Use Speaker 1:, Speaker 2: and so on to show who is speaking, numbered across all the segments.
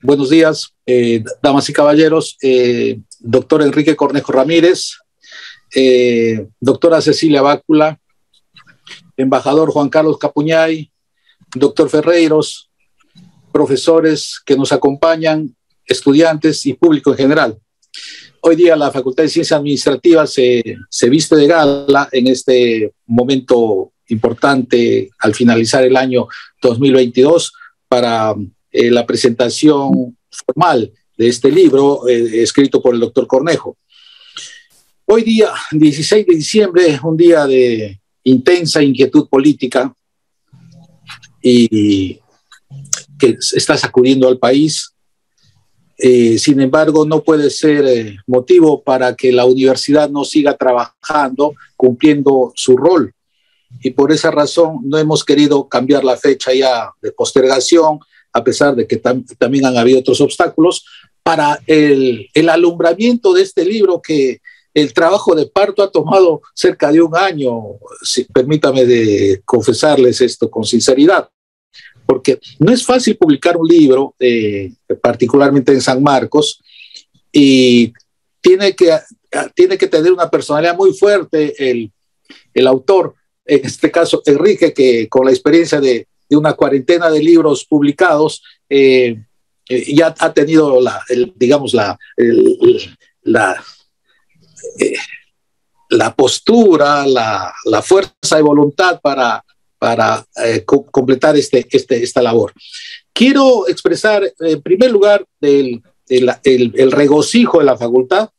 Speaker 1: Buenos días, damas y caballeros, doctor Enrique Cornejo Ramírez, doctora Cecilia Bácula, embajador Juan Carlos Capuñay, doctor Ferreiros, profesores que nos acompañan, estudiantes y público en general. Hoy día la Facultad de Ciencias Administrativas se viste de gala en este momento importante al finalizar el año 2022 para la presentación formal de este libro escrito por el doctor Cornejo. Hoy día, 16 de diciembre, un día de intensa inquietud política y que está sacudiendo al país. Sin embargo, no puede ser motivo para que la universidad no siga trabajando, cumpliendo su rol. Y por esa razón no hemos querido cambiar la fecha ya de postergación, a pesar de que también han habido otros obstáculos, para el alumbramiento de este libro, que el trabajo de parto ha tomado cerca de un año. Permítame de confesarles esto con sinceridad, porque no es fácil publicar un libro, particularmente en San Marcos, y tiene que tener una personalidad muy fuerte el autor, en este caso Enrique, que con la experiencia de una cuarentena de libros publicados, ya ha tenido la postura, la fuerza de voluntad para completar esta labor. Quiero expresar en primer lugar el regocijo de la facultad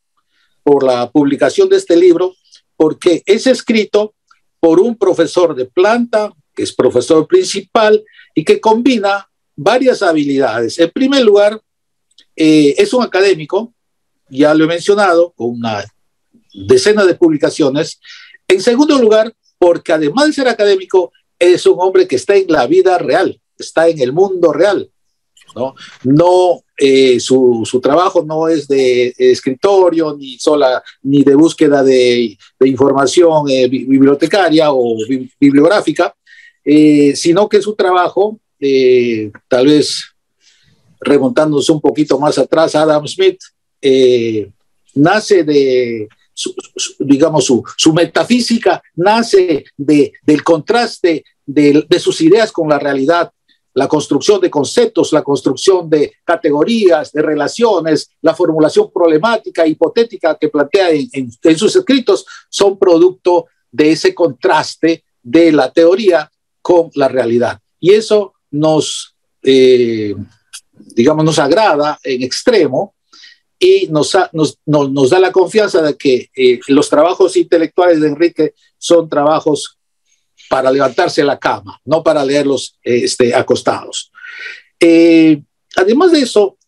Speaker 1: por la publicación de este libro, porque es escrito por un profesor de planta, que es profesor principal y que combina varias habilidades. En primer lugar, es un académico, ya lo he mencionado, con una decena de publicaciones. En segundo lugar, porque además de ser académico, es un hombre que está en la vida real, está en el mundo real, ¿no? Su trabajo no es de escritorio, ni de búsqueda de información bibliotecaria o bibliográfica, sino que su trabajo, tal vez remontándose un poquito más atrás, Adam Smith, nace de su metafísica nace del contraste de sus ideas con la realidad, la construcción de conceptos, la construcción de categorías, de relaciones, la formulación problemática, hipotética que plantea en sus escritos, son producto de ese contraste de la teoría con la realidad. Y eso nos agrada en extremo, y nos da la confianza de que los trabajos intelectuales de Enrique son trabajos para levantarse de la cama, no para leerlos acostados. Además de eso,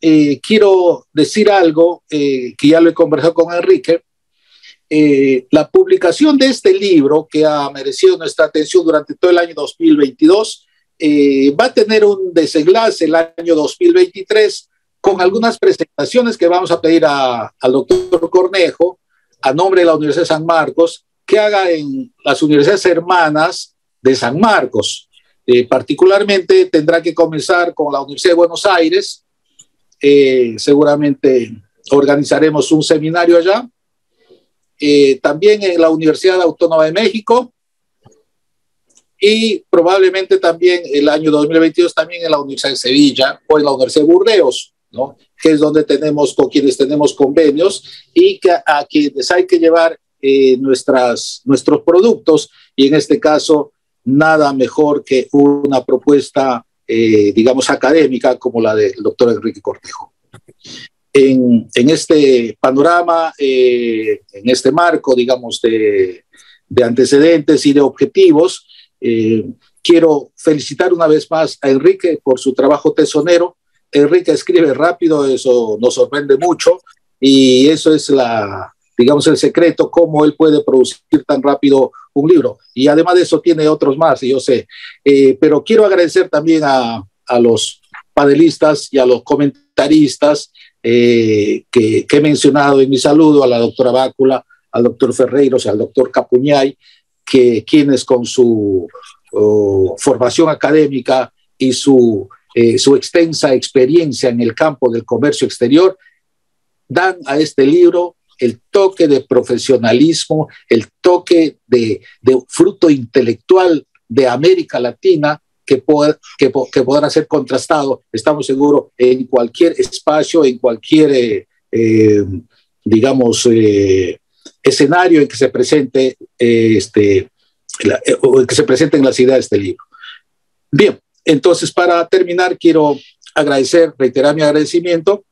Speaker 1: quiero decir algo que ya lo he conversado con Enrique. La publicación de este libro, que ha merecido nuestra atención durante todo el año 2022, va a tener un desenlace el año 2023, con algunas presentaciones que vamos a pedir al doctor Cornejo, a nombre de la Universidad de San Marcos, que haga en las universidades hermanas de San Marcos. Particularmente tendrá que comenzar con la Universidad de Buenos Aires. Seguramente organizaremos un seminario allá. También en la Universidad Autónoma de México, y probablemente también el año 2022 también en la Universidad de Sevilla o en la Universidad de Burdeos, ¿no? Que es donde con quienes tenemos convenios, y que a quienes hay que llevar nuestros productos, y en este caso nada mejor que una propuesta académica como la del doctor Enrique Cornejo. En este panorama, en este marco, de antecedentes y de objetivos, quiero felicitar una vez más a Enrique por su trabajo tesonero. Enrique escribe rápido, eso nos sorprende mucho, y eso es el secreto, cómo él puede producir tan rápido un libro. Y además de eso tiene otros más, yo sé. Pero quiero agradecer también a los panelistas y a los comentaristas que he mencionado en mi saludo, a la doctora Bácula, al doctor Ferreiros, al doctor Capuñay, quienes con su formación académica y su su extensa experiencia en el campo del comercio exterior, dan a este libro el toque de profesionalismo, el toque de fruto intelectual de América Latina que podrá ser contrastado, estamos seguros, en cualquier espacio, en cualquier, escenario en que se presente o que se presenten las ideas de este libro. Bien, entonces para terminar quiero reiterar mi agradecimiento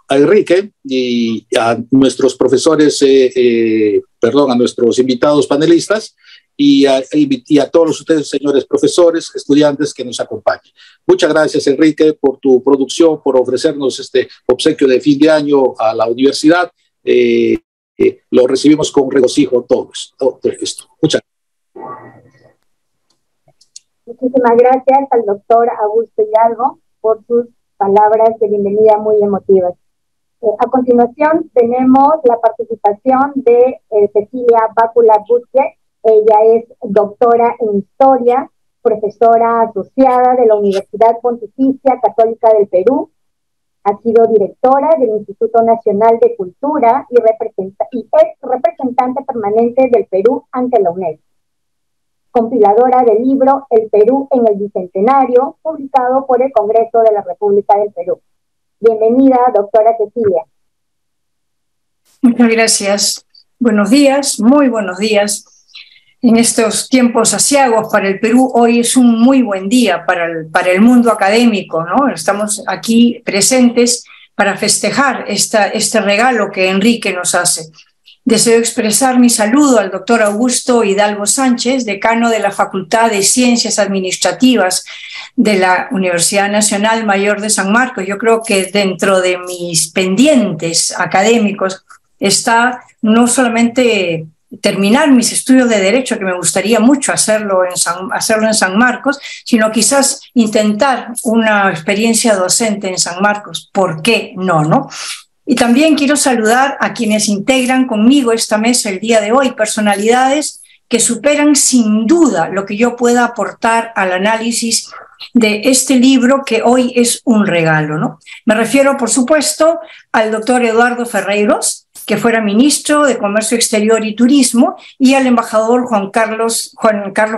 Speaker 1: a Enrique y a nuestros profesores, a nuestros invitados panelistas y a todos ustedes, señores profesores, estudiantes que nos acompañan. Muchas gracias, Enrique, por tu producción, por ofrecernos este obsequio de fin de año a la universidad. Lo recibimos con regocijo todos. Muchas gracias.
Speaker 2: Muchísimas gracias al doctor Augusto Hidalgo por sus palabras de bienvenida muy emotivas. A continuación tenemos la participación de Cecilia Bácula Butke. Ella es doctora en Historia, profesora asociada de la Universidad Pontificia Católica del Perú. Ha sido directora del Instituto Nacional de Cultura y es representante permanente del Perú ante la UNESCO. Compiladora del libro El Perú en el Bicentenario, publicado por el Congreso de la República del Perú. Bienvenida, doctora Cecilia.
Speaker 3: Muchas gracias. Buenos días, muy buenos días. En estos tiempos aciagos para el Perú, hoy es un muy buen día para el mundo académico, ¿no? Estamos aquí presentes para festejar este regalo que Enrique nos hace. Deseo expresar mi saludo al doctor Augusto Hidalgo Sánchez, decano de la Facultad de Ciencias Administrativas de la Universidad Nacional Mayor de San Marcos. Yo creo que dentro de mis pendientes académicos está no solamente terminar mis estudios de Derecho, que me gustaría mucho hacerlo en San Marcos, sino quizás intentar una experiencia docente en San Marcos. ¿Por qué no, no? Y también quiero saludar a quienes integran conmigo esta mesa el día de hoy, personalidades que superan sin duda lo que yo pueda aportar al análisis de este libro que hoy es un regalo, ¿no? Me refiero, por supuesto, al doctor Eduardo Ferreiros, que fuera ministro de Comercio Exterior y Turismo, y al embajador Juan Carlos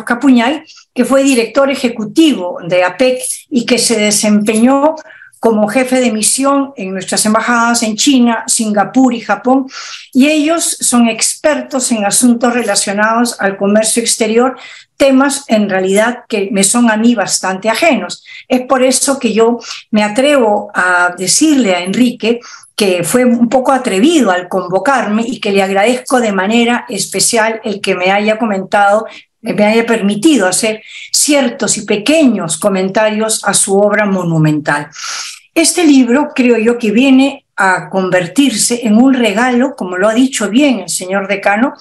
Speaker 3: Capuñay, que fue director ejecutivo de APEC y que se desempeñó como jefe de misión en nuestras embajadas en China, Singapur y Japón, y ellos son expertos en asuntos relacionados al comercio exterior, temas en realidad que me son a mí bastante ajenos. Es por eso que yo me atrevo a decirle a Enrique que fue un poco atrevido al convocarme y que le agradezco de manera especial el que me haya permitido hacer ciertos y pequeños comentarios a su obra monumental. Este libro creo yo que viene a convertirse en un regalo, como lo ha dicho bien el señor decano,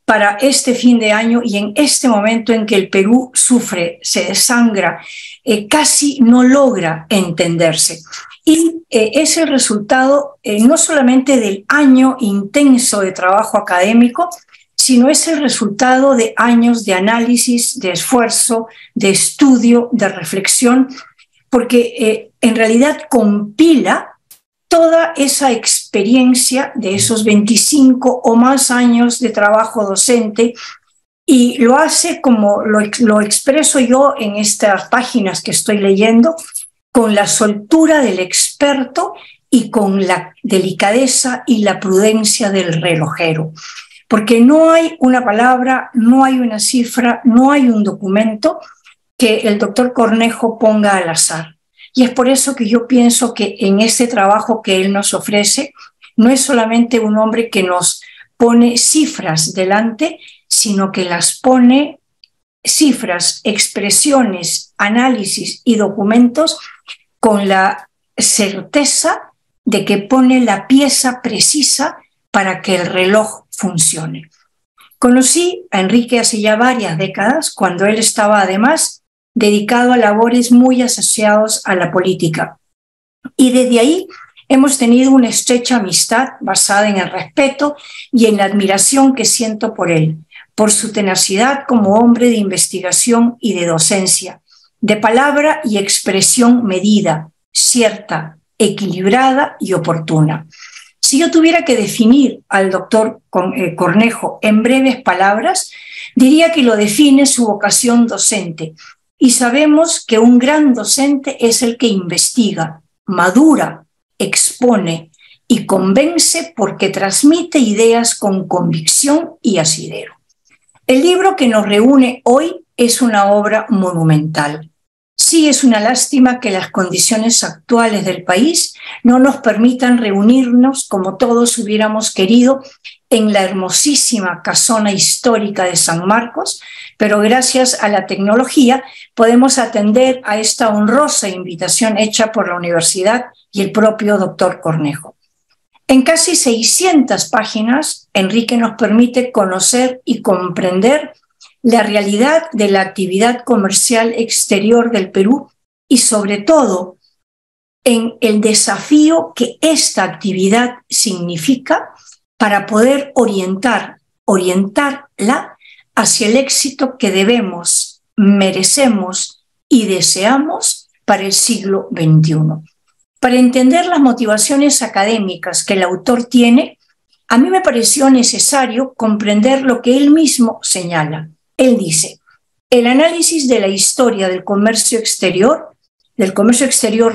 Speaker 3: para este fin de año y en este momento en que el Perú sufre, se desangra, casi no logra entenderse. Y es el resultado no solamente del año intenso de trabajo académico, sino es el resultado de años de análisis, de esfuerzo, de estudio, de reflexión, porque en realidad compila toda esa experiencia de esos 25 o más años de trabajo docente y lo hace como lo expreso yo en estas páginas que estoy leyendo, con la soltura del experto y con la delicadeza y la prudencia del relojero. Porque no hay una palabra, no hay una cifra, no hay un documento que el doctor Cornejo ponga al azar. Y es por eso que yo pienso que en este trabajo que él nos ofrece, no es solamente un hombre que nos pone cifras delante, sino que las pone cifras, expresiones, análisis y documentos con la certeza de que pone la pieza precisa para que el reloj funcione. Conocí a Enrique hace ya varias décadas, cuando él estaba además dedicado a labores muy asociados a la política. Y desde ahí hemos tenido una estrecha amistad basada en el respeto y en la admiración que siento por él, por su tenacidad como hombre de investigación y de docencia, de palabra y expresión medida, cierta, equilibrada y oportuna. Si yo tuviera que definir al doctor Cornejo en breves palabras, diría que lo define su vocación docente. Y sabemos que un gran docente es el que investiga, madura, expone y convence porque transmite ideas con convicción y asidero. El libro que nos reúne hoy es una obra monumental. Sí, es una lástima que las condiciones actuales del país no nos permitan reunirnos como todos hubiéramos querido en la hermosísima casona histórica de San Marcos, pero gracias a la tecnología podemos atender a esta honrosa invitación hecha por la universidad y el propio doctor Cornejo. En casi 600 páginas, Enrique nos permite conocer y comprender la realidad de la actividad comercial exterior del Perú y sobre todo en el desafío que esta actividad significa para poder orientarla hacia el éxito que debemos, merecemos y deseamos para el siglo XXI. Para entender las motivaciones académicas que el autor tiene, a mí me pareció necesario comprender lo que él mismo señala. Él dice, el análisis de la historia del comercio exterior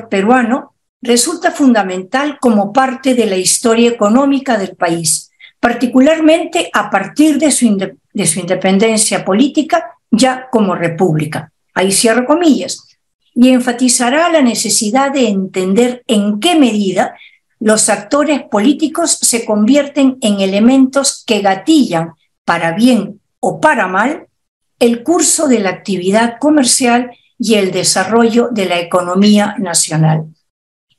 Speaker 3: peruano, resulta fundamental como parte de la historia económica del país, particularmente a partir de su independencia política ya como república. Ahí cierro comillas. Y enfatizará la necesidad de entender en qué medida los actores políticos se convierten en elementos que gatillan, para bien o para mal, el curso de la actividad comercial y el desarrollo de la economía nacional.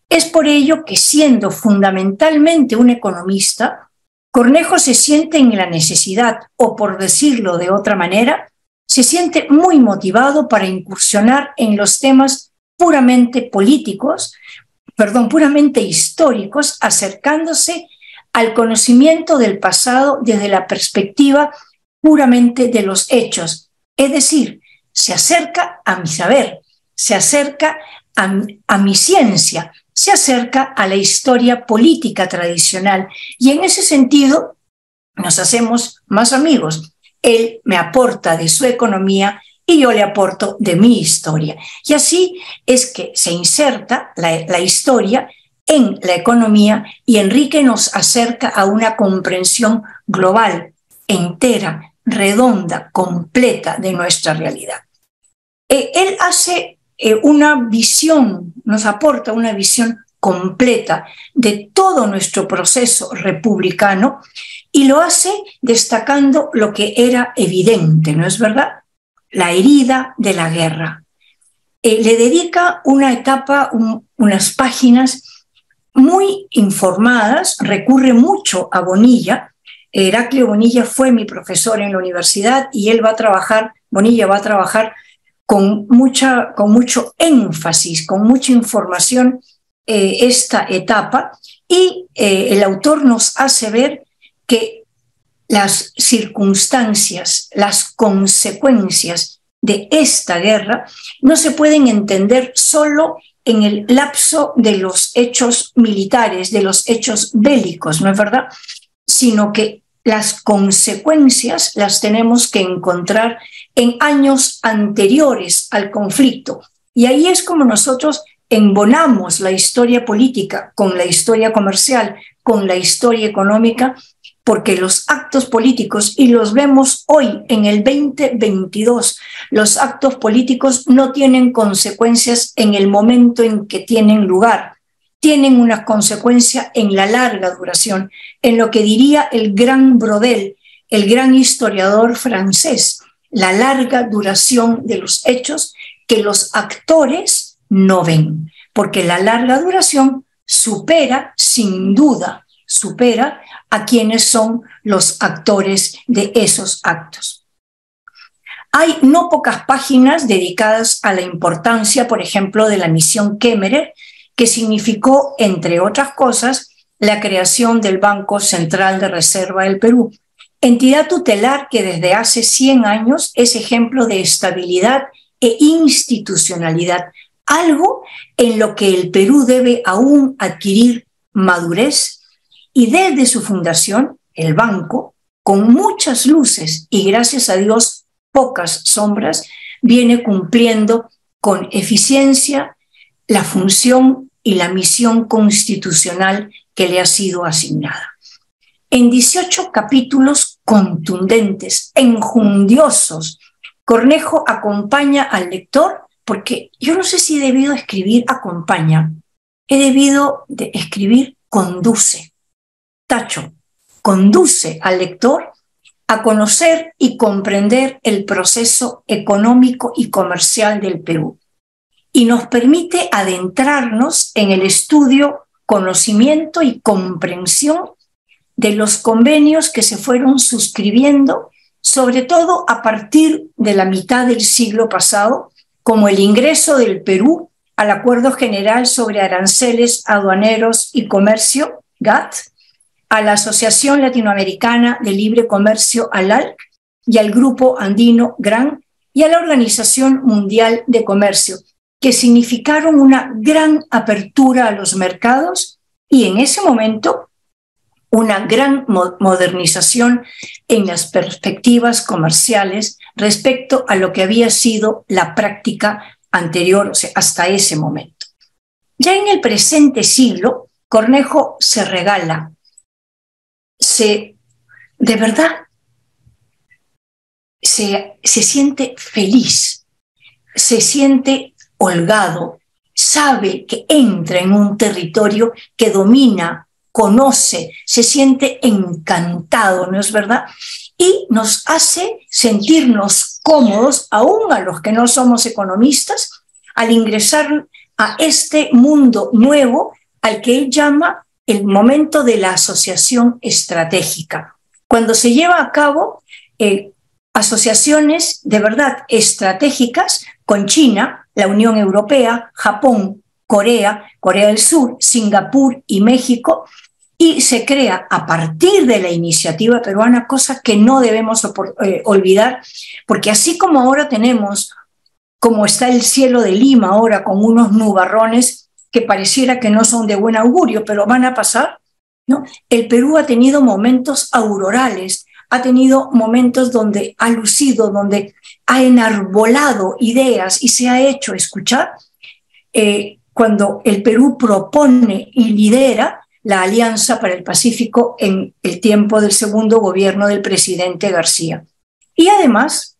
Speaker 3: Es por ello que, siendo fundamentalmente un economista, Cornejo se siente en la necesidad, o por decirlo de otra manera, se siente muy motivado para incursionar en los temas puramente históricos, acercándose al conocimiento del pasado desde la perspectiva puramente de los hechos. Es decir, se acerca a mi saber, se acerca a mi ciencia, se acerca a la historia política tradicional y en ese sentido nos hacemos más amigos. Él me aporta de su economía y yo le aporto de mi historia. Y así es que se inserta la historia en la economía y Enrique nos acerca a una comprensión global, entera, redonda, completa de nuestra realidad. Él hace una visión, nos aporta una visión completa de todo nuestro proceso republicano y lo hace destacando lo que era evidente, ¿no es verdad? La herida de la guerra. Le dedica una etapa, unas páginas muy informadas, recurre mucho a Bonilla. Heraclio Bonilla fue mi profesor en la universidad y Bonilla va a trabajar con mucho énfasis, con mucha información esta etapa y el autor nos hace ver que las circunstancias, las consecuencias de esta guerra no se pueden entender solo en el lapso de los hechos militares, de los hechos bélicos, ¿no es verdad? Sino que las consecuencias las tenemos que encontrar en años anteriores al conflicto. Y ahí es como nosotros embonamos la historia política con la historia comercial, con la historia económica, porque los actos políticos, y los vemos hoy en el 2022, los actos políticos no tienen consecuencias en el momento en que tienen lugar, tienen una consecuencia en la larga duración, en lo que diría el gran Brodel, el gran historiador francés, la larga duración de los hechos que los actores no ven, porque la larga duración supera, sin duda, supera a quienes son los actores de esos actos. Hay no pocas páginas dedicadas a la importancia, por ejemplo, de la misión Kemmerer, que significó, entre otras cosas, la creación del Banco Central de Reserva del Perú, entidad tutelar que desde hace 100 años es ejemplo de estabilidad e institucionalidad, algo en lo que el Perú debe aún adquirir madurez, y desde su fundación, el banco, con muchas luces y gracias a Dios pocas sombras, viene cumpliendo con eficiencia la función y la misión constitucional que le ha sido asignada. En 18 capítulos contundentes, enjundiosos, Cornejo acompaña al lector, porque yo no sé si he debido escribir acompaña, he debido de escribir conduce, tacho, conduce al lector a conocer y comprender el proceso económico y comercial del Perú, y nos permite adentrarnos en el estudio, conocimiento y comprensión de los convenios que se fueron suscribiendo, sobre todo a partir de la mitad del siglo pasado, como el ingreso del Perú al Acuerdo General sobre Aranceles Aduaneros y Comercio, GATT, a la Asociación Latinoamericana de Libre Comercio, ALALC, y al Grupo Andino, GRAN, y a la Organización Mundial de Comercio, que significaron una gran apertura a los mercados y en ese momento una gran modernización en las perspectivas comerciales respecto a lo que había sido la práctica anterior, o sea, hasta ese momento. Ya en el presente siglo, Cornejo se regala, de verdad se siente feliz, se siente holgado, sabe que entra en un territorio que domina, conoce, se siente encantado, ¿no es verdad? Y nos hace sentirnos cómodos, aún a los que no somos economistas, al ingresar a este mundo nuevo al que él llama el momento de la asociación estratégica. Cuando se lleva a cabo asociaciones de verdad estratégicas con China, la Unión Europea, Japón, Corea, Corea del Sur, Singapur y México, y se crea a partir de la iniciativa peruana, cosa que no debemos olvidar, porque así como ahora tenemos, como está el cielo de Lima ahora con unos nubarrones que pareciera que no son de buen augurio, pero van a pasar, ¿no? El Perú ha tenido momentos aurorales, ha tenido momentos donde ha lucido, donde ha enarbolado ideas y se ha hecho escuchar, cuando el Perú propone y lidera la Alianza para el Pacífico en el tiempo del segundo gobierno del presidente García. Y además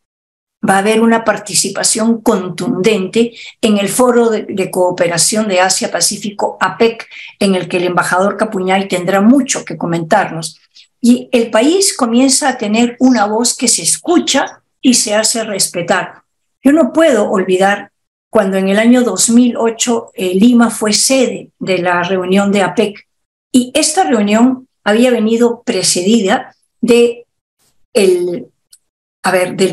Speaker 3: va a haber una participación contundente en el Foro de Cooperación de Asia-Pacífico, APEC, en el que el embajador Capuñay tendrá mucho que comentarnos. Y el país comienza a tener una voz que se escucha y se hace respetar. Yo no puedo olvidar cuando en el año 2008 Lima fue sede de la reunión de APEC, y esta reunión había venido precedida del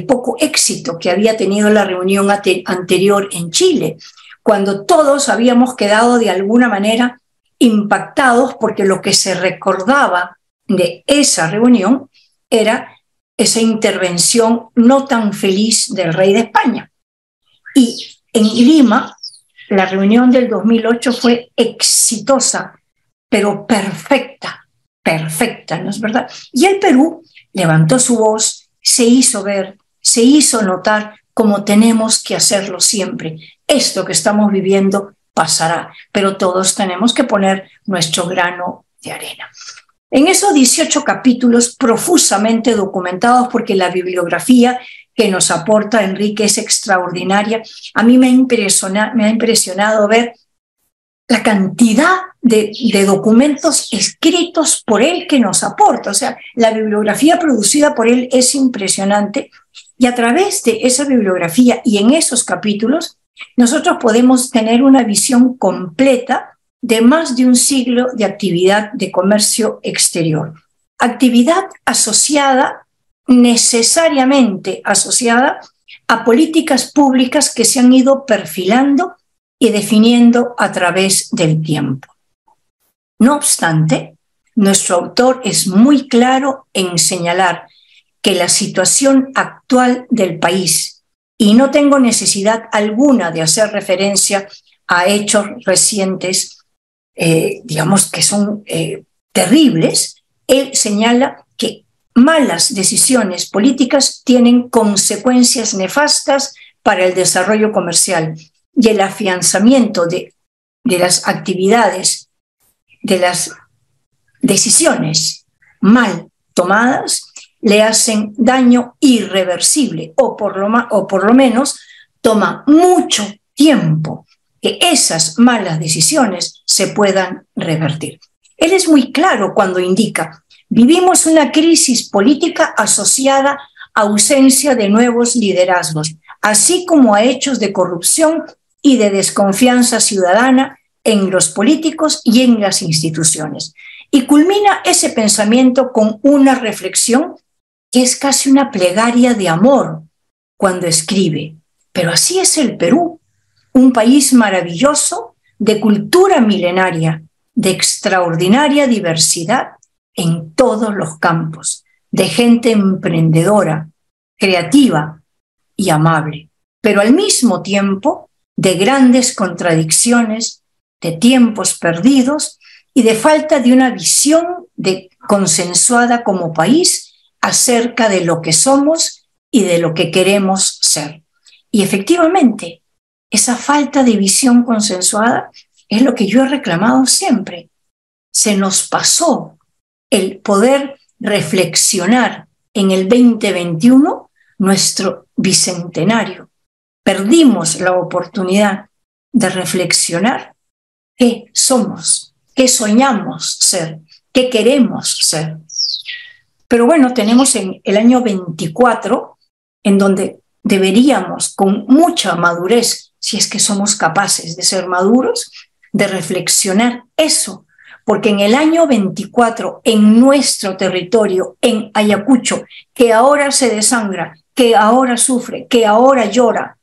Speaker 3: poco éxito que había tenido la reunión anterior en Chile, cuando todos habíamos quedado de alguna manera impactados porque lo que se recordaba de esa reunión era esa intervención no tan feliz del rey de España. Y en Lima, la reunión del 2008 fue exitosa, pero perfecta, ¿no es verdad? Y el Perú levantó su voz, se hizo ver, se hizo notar, como tenemos que hacerlo siempre. Esto que estamos viviendo pasará, pero todos tenemos que poner nuestro grano de arena. En esos 18 capítulos profusamente documentados, porque la bibliografía que nos aporta Enrique es extraordinaria, a mí me ha impresionado ver la cantidad de documentos escritos por él que nos aporta. O sea, la bibliografía producida por él es impresionante, y a través de esa bibliografía y en esos capítulos nosotros podemos tener una visión completa de más de un siglo de actividad de comercio exterior. Actividad asociada, necesariamente asociada, a políticas públicas que se han ido perfilando y definiendo a través del tiempo. No obstante, nuestro autor es muy claro en señalar que la situación actual del país y no tengo necesidad alguna de hacer referencia a hechos recientes, digamos que son terribles. Él señala que malas decisiones políticas tienen consecuencias nefastas para el desarrollo comercial y el afianzamiento de las actividades, de las decisiones mal tomadas, le hacen daño irreversible o por lo menos toma mucho tiempo que esas malas decisiones se puedan revertir. Él es muy claro cuando indica: vivimos una crisis política asociada a ausencia de nuevos liderazgos, así como a hechos de corrupción y de desconfianza ciudadana en los políticos y en las instituciones. Y culmina ese pensamiento con una reflexión que es casi una plegaria de amor cuando escribe: pero así es el Perú, un país maravilloso, de cultura milenaria, de extraordinaria diversidad en todos los campos, de gente emprendedora, creativa y amable, pero al mismo tiempo de grandes contradicciones, de tiempos perdidos y de falta de una visión consensuada como país acerca de lo que somos y de lo que queremos ser. Y efectivamente, esa falta de visión consensuada es lo que yo he reclamado siempre. Se nos pasó el poder reflexionar en el 2021 nuestro bicentenario. Perdimos la oportunidad de reflexionar qué somos, qué soñamos ser, qué queremos ser. Pero bueno, tenemos en el año 24, en donde deberíamos, con mucha madurez, si es que somos capaces de ser maduros, de reflexionar eso, porque en el año 24, en nuestro territorio, en Ayacucho, que ahora se desangra, que ahora sufre, que ahora llora,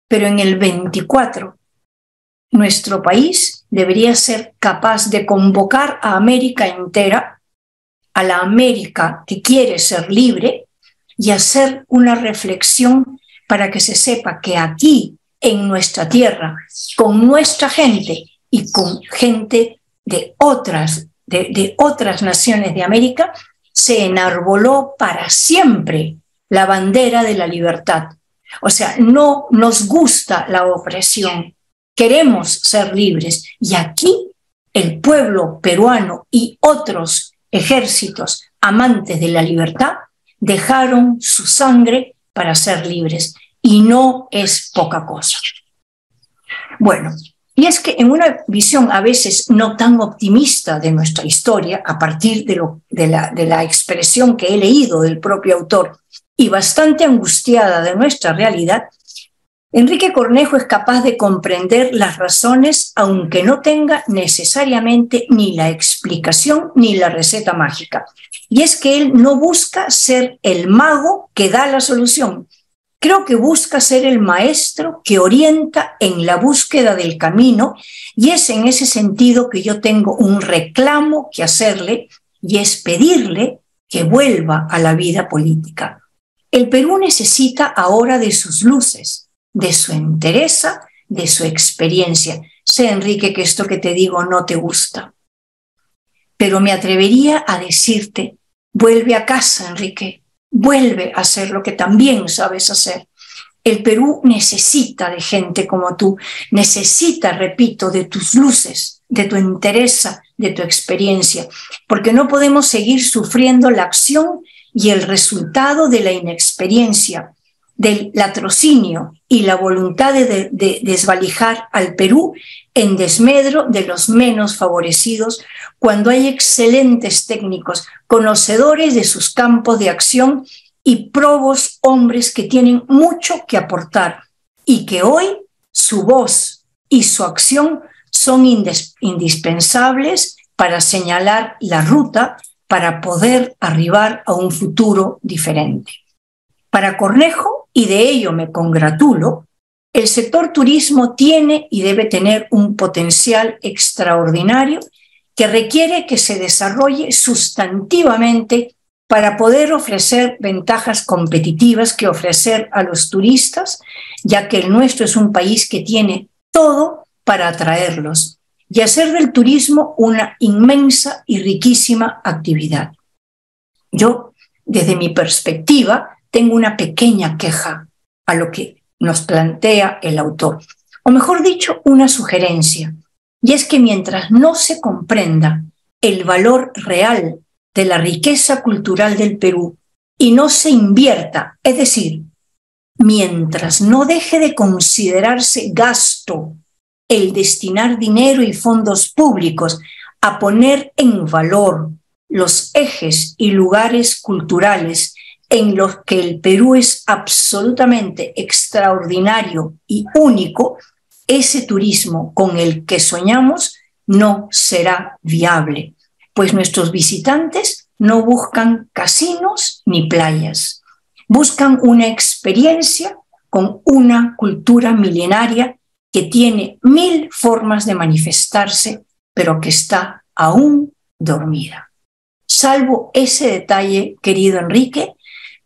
Speaker 3: pero en el 24, nuestro país debería ser capaz de convocar a América entera, a la América que quiere ser libre, y hacer una reflexión para que se sepa que aquí, en nuestra tierra, con nuestra gente y con gente de otras naciones de América, se enarboló para siempre la bandera de la libertad. O sea, no nos gusta la opresión, queremos ser libres. Y aquí el pueblo peruano y otros ejércitos amantes de la libertad dejaron su sangre para ser libres, y no es poca cosa. Bueno, y es que en una visión a veces no tan optimista de nuestra historia, a partir de la expresión que he leído del propio autor, y bastante angustiada de nuestra realidad, Enrique Cornejo es capaz de comprender las razones, aunque no tenga necesariamente ni la explicación ni la receta mágica. Y es que él no busca ser el mago que da la solución. Creo que busca ser el maestro que orienta en la búsqueda del camino, y es en ese sentido que yo tengo un reclamo que hacerle, y es pedirle que vuelva a la vida política. El Perú necesita ahora de sus luces, de su entereza, de su experiencia. Sé, Enrique, que esto que te digo no te gusta, pero me atrevería a decirte: vuelve a casa, Enrique, vuelve a hacer lo que también sabes hacer. El Perú necesita de gente como tú, necesita, repito, de tus luces, de tu entereza, de tu experiencia, porque no podemos seguir sufriendo la acción y el resultado de la inexperiencia, del latrocinio y la voluntad de desvalijar al Perú en desmedro de los menos favorecidos, cuando hay excelentes técnicos, conocedores de sus campos de acción y probos hombres que tienen mucho que aportar, y que hoy su voz y su acción son indispensables para señalar la ruta para poder arribar a un futuro diferente. Para Cornejo, y de ello me congratulo, el sector turismo tiene y debe tener un potencial extraordinario que requiere que se desarrolle sustantivamente para poder ofrecer ventajas competitivas que ofrecer a los turistas, ya que el nuestro es un país que tiene todo para atraerlos y hacer del turismo una inmensa y riquísima actividad. Yo, desde mi perspectiva, tengo una pequeña queja a lo que nos plantea el autor, o mejor dicho, una sugerencia, y es que mientras no se comprenda el valor real de la riqueza cultural del Perú y no se invierta, es decir, mientras no deje de considerarse gasto el destinar dinero y fondos públicos a poner en valor los ejes y lugares culturales en los que el Perú es absolutamente extraordinario y único, ese turismo con el que soñamos no será viable, pues nuestros visitantes no buscan casinos ni playas, buscan una experiencia con una cultura milenaria que tiene 1000 formas de manifestarse, pero que está aún dormida. Salvo ese detalle, querido Enrique,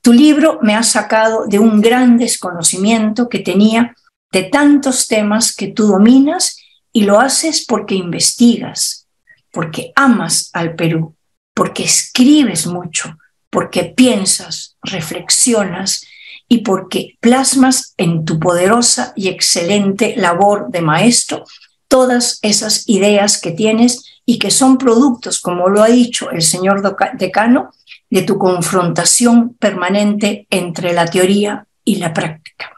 Speaker 3: tu libro me ha sacado de un gran desconocimiento que tenía de tantos temas que tú dominas, y lo haces porque investigas, porque amas al Perú, porque escribes mucho, porque piensas, reflexionas y porque plasmas en tu poderosa y excelente labor de maestro todas esas ideas que tienes y que son productos, como lo ha dicho el señor decano, de tu confrontación permanente entre la teoría y la práctica.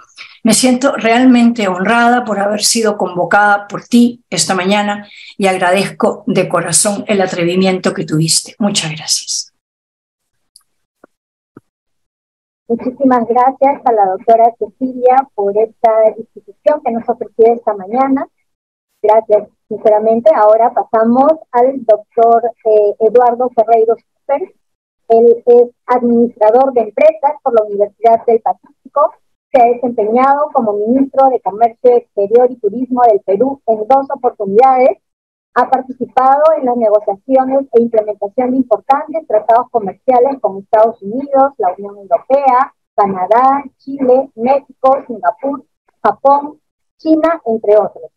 Speaker 3: Me siento realmente honrada por haber sido convocada por ti esta mañana y agradezco de corazón el atrevimiento que tuviste. Muchas gracias.
Speaker 2: Muchísimas gracias a la doctora Cecilia por esta discusión que nos ofreció esta mañana. Gracias, sinceramente. Ahora pasamos al doctor Eduardo Ferreiro Super. Él es administrador de empresas por la Universidad del Pacífico. Se ha desempeñado como ministro de Comercio Exterior y Turismo del Perú en 2 oportunidades. Ha participado en las negociaciones e implementación de importantes tratados comerciales con Estados Unidos, la Unión Europea, Canadá, Chile, México, Singapur, Japón, China, entre otros.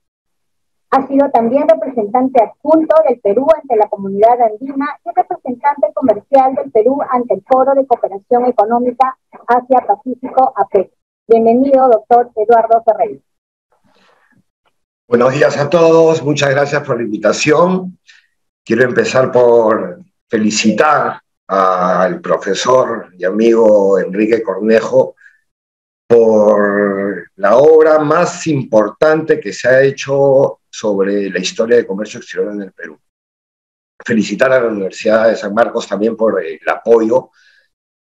Speaker 2: Ha sido también representante adjunto del Perú ante la Comunidad Andina y representante comercial del Perú ante el Foro de Cooperación Económica Asia-Pacífico, APEC. Bienvenido, doctor Eduardo Ferreiro.
Speaker 4: Buenos días a todos, muchas gracias por la invitación. Quiero empezar por felicitar al profesor y amigo Enrique Cornejo por la obra más importante que se ha hecho sobre la historia de comercio exterior en el Perú. Felicitar a la Universidad de San Marcos también por el apoyo,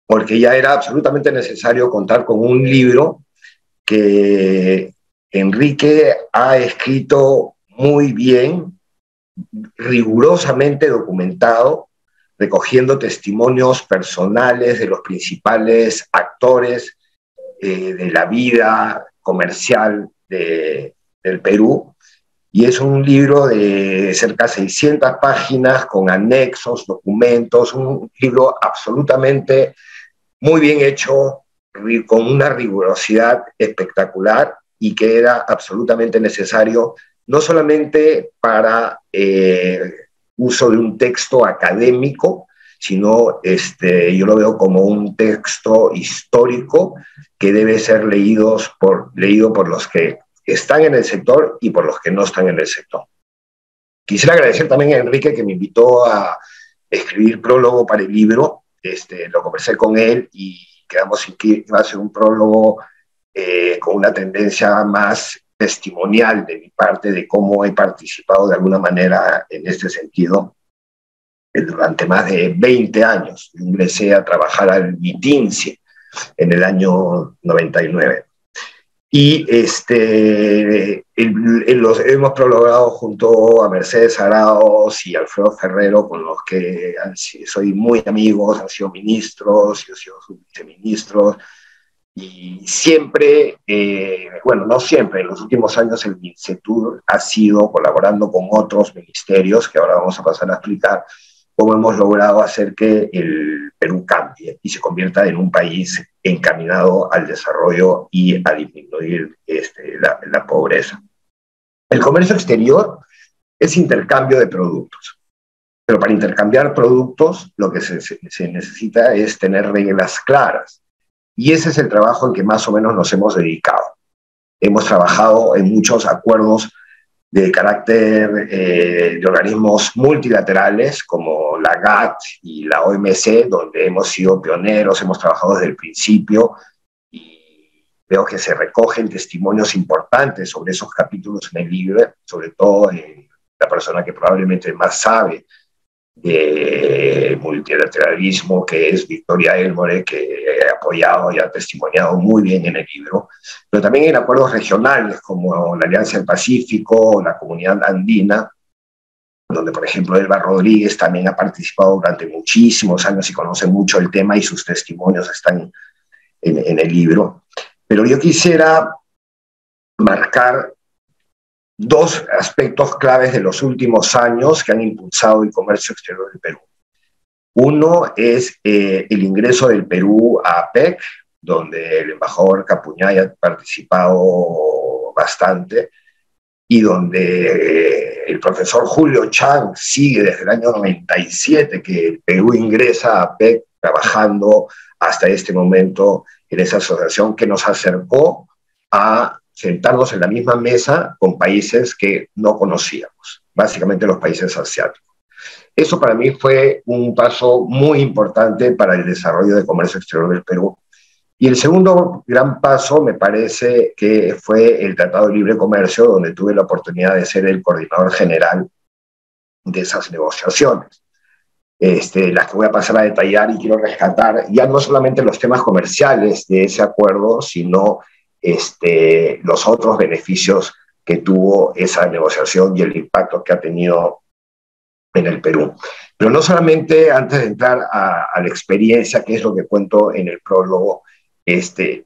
Speaker 4: porque ya era absolutamente necesario contar con un libro que Enrique ha escrito muy bien, rigurosamente documentado, recogiendo testimonios personales de los principales actores de la vida comercial del Perú. Y es un libro de cerca de 600 páginas con anexos, documentos, un libro absolutamente muy bien hecho, con una rigurosidad espectacular y que era absolutamente necesario, no solamente para uso de un texto académico, sino yo lo veo como un texto histórico que debe ser leído por los que están en el sector y por los que no están en el sector. Quisiera agradecer también a Enrique, que me invitó a escribir prólogo para el libro. Lo conversé con él y quedamos en que iba a ser un prólogo con una tendencia más testimonial de mi parte, de cómo he participado de alguna manera en este sentido durante más de 20 años. Ingresé a trabajar al MITINCE en el año 99. Y los hemos prologado junto a Mercedes Arauz y Alfredo Ferrero, con los que soy muy amigos, han sido ministros, yo he sido viceministros, y siempre, bueno, no siempre, en los últimos años el MINCETUR ha sido, colaborando con otros ministerios, que ahora vamos a pasar a explicar, cómo hemos logrado hacer que el Perú cambie y se convierta en un país encaminado al desarrollo y a disminuir la pobreza. El comercio exterior es intercambio de productos, pero para intercambiar productos lo que se necesita es tener reglas claras, y ese es el trabajo en que más o menos nos hemos dedicado. Hemos trabajado en muchos acuerdos de carácter de organismos multilaterales como la GATT y la OMC, donde hemos sido pioneros, hemos trabajado desde el principio, y veo que se recogen testimonios importantes sobre esos capítulos en el libro, sobre todo en la persona que probablemente más sabe de multilateralismo, que es Victoria Elmore, que ha apoyado y ha testimoniado muy bien en el libro, pero también en acuerdos regionales como la Alianza del Pacífico, la Comunidad Andina, donde por ejemplo Elba Rodríguez también ha participado durante muchísimos años y conoce mucho el tema, y sus testimonios están en el libro. Pero yo quisiera marcar dos aspectos claves de los últimos años que han impulsado el comercio exterior del Perú. Uno es el ingreso del Perú a APEC, donde el embajador Capuñay ha participado bastante, y donde el profesor Julio Chang sigue desde el año 97 que el Perú ingresa a APEC, trabajando hasta este momento en esa asociación que nos acercó a sentarnos en la misma mesa con países que no conocíamos, básicamente los países asiáticos. Eso para mí fue un paso muy importante para el desarrollo del comercio exterior del Perú. Y el segundo gran paso me parece que fue el Tratado de Libre Comercio, donde tuve la oportunidad de ser el coordinador general de esas negociaciones. Las que voy a pasar a detallar, y quiero rescatar ya no solamente los temas comerciales de ese acuerdo, sino los otros beneficios que tuvo esa negociación y el impacto que ha tenido en el Perú. Pero no solamente, antes de entrar a la experiencia, que es lo que cuento en el prólogo,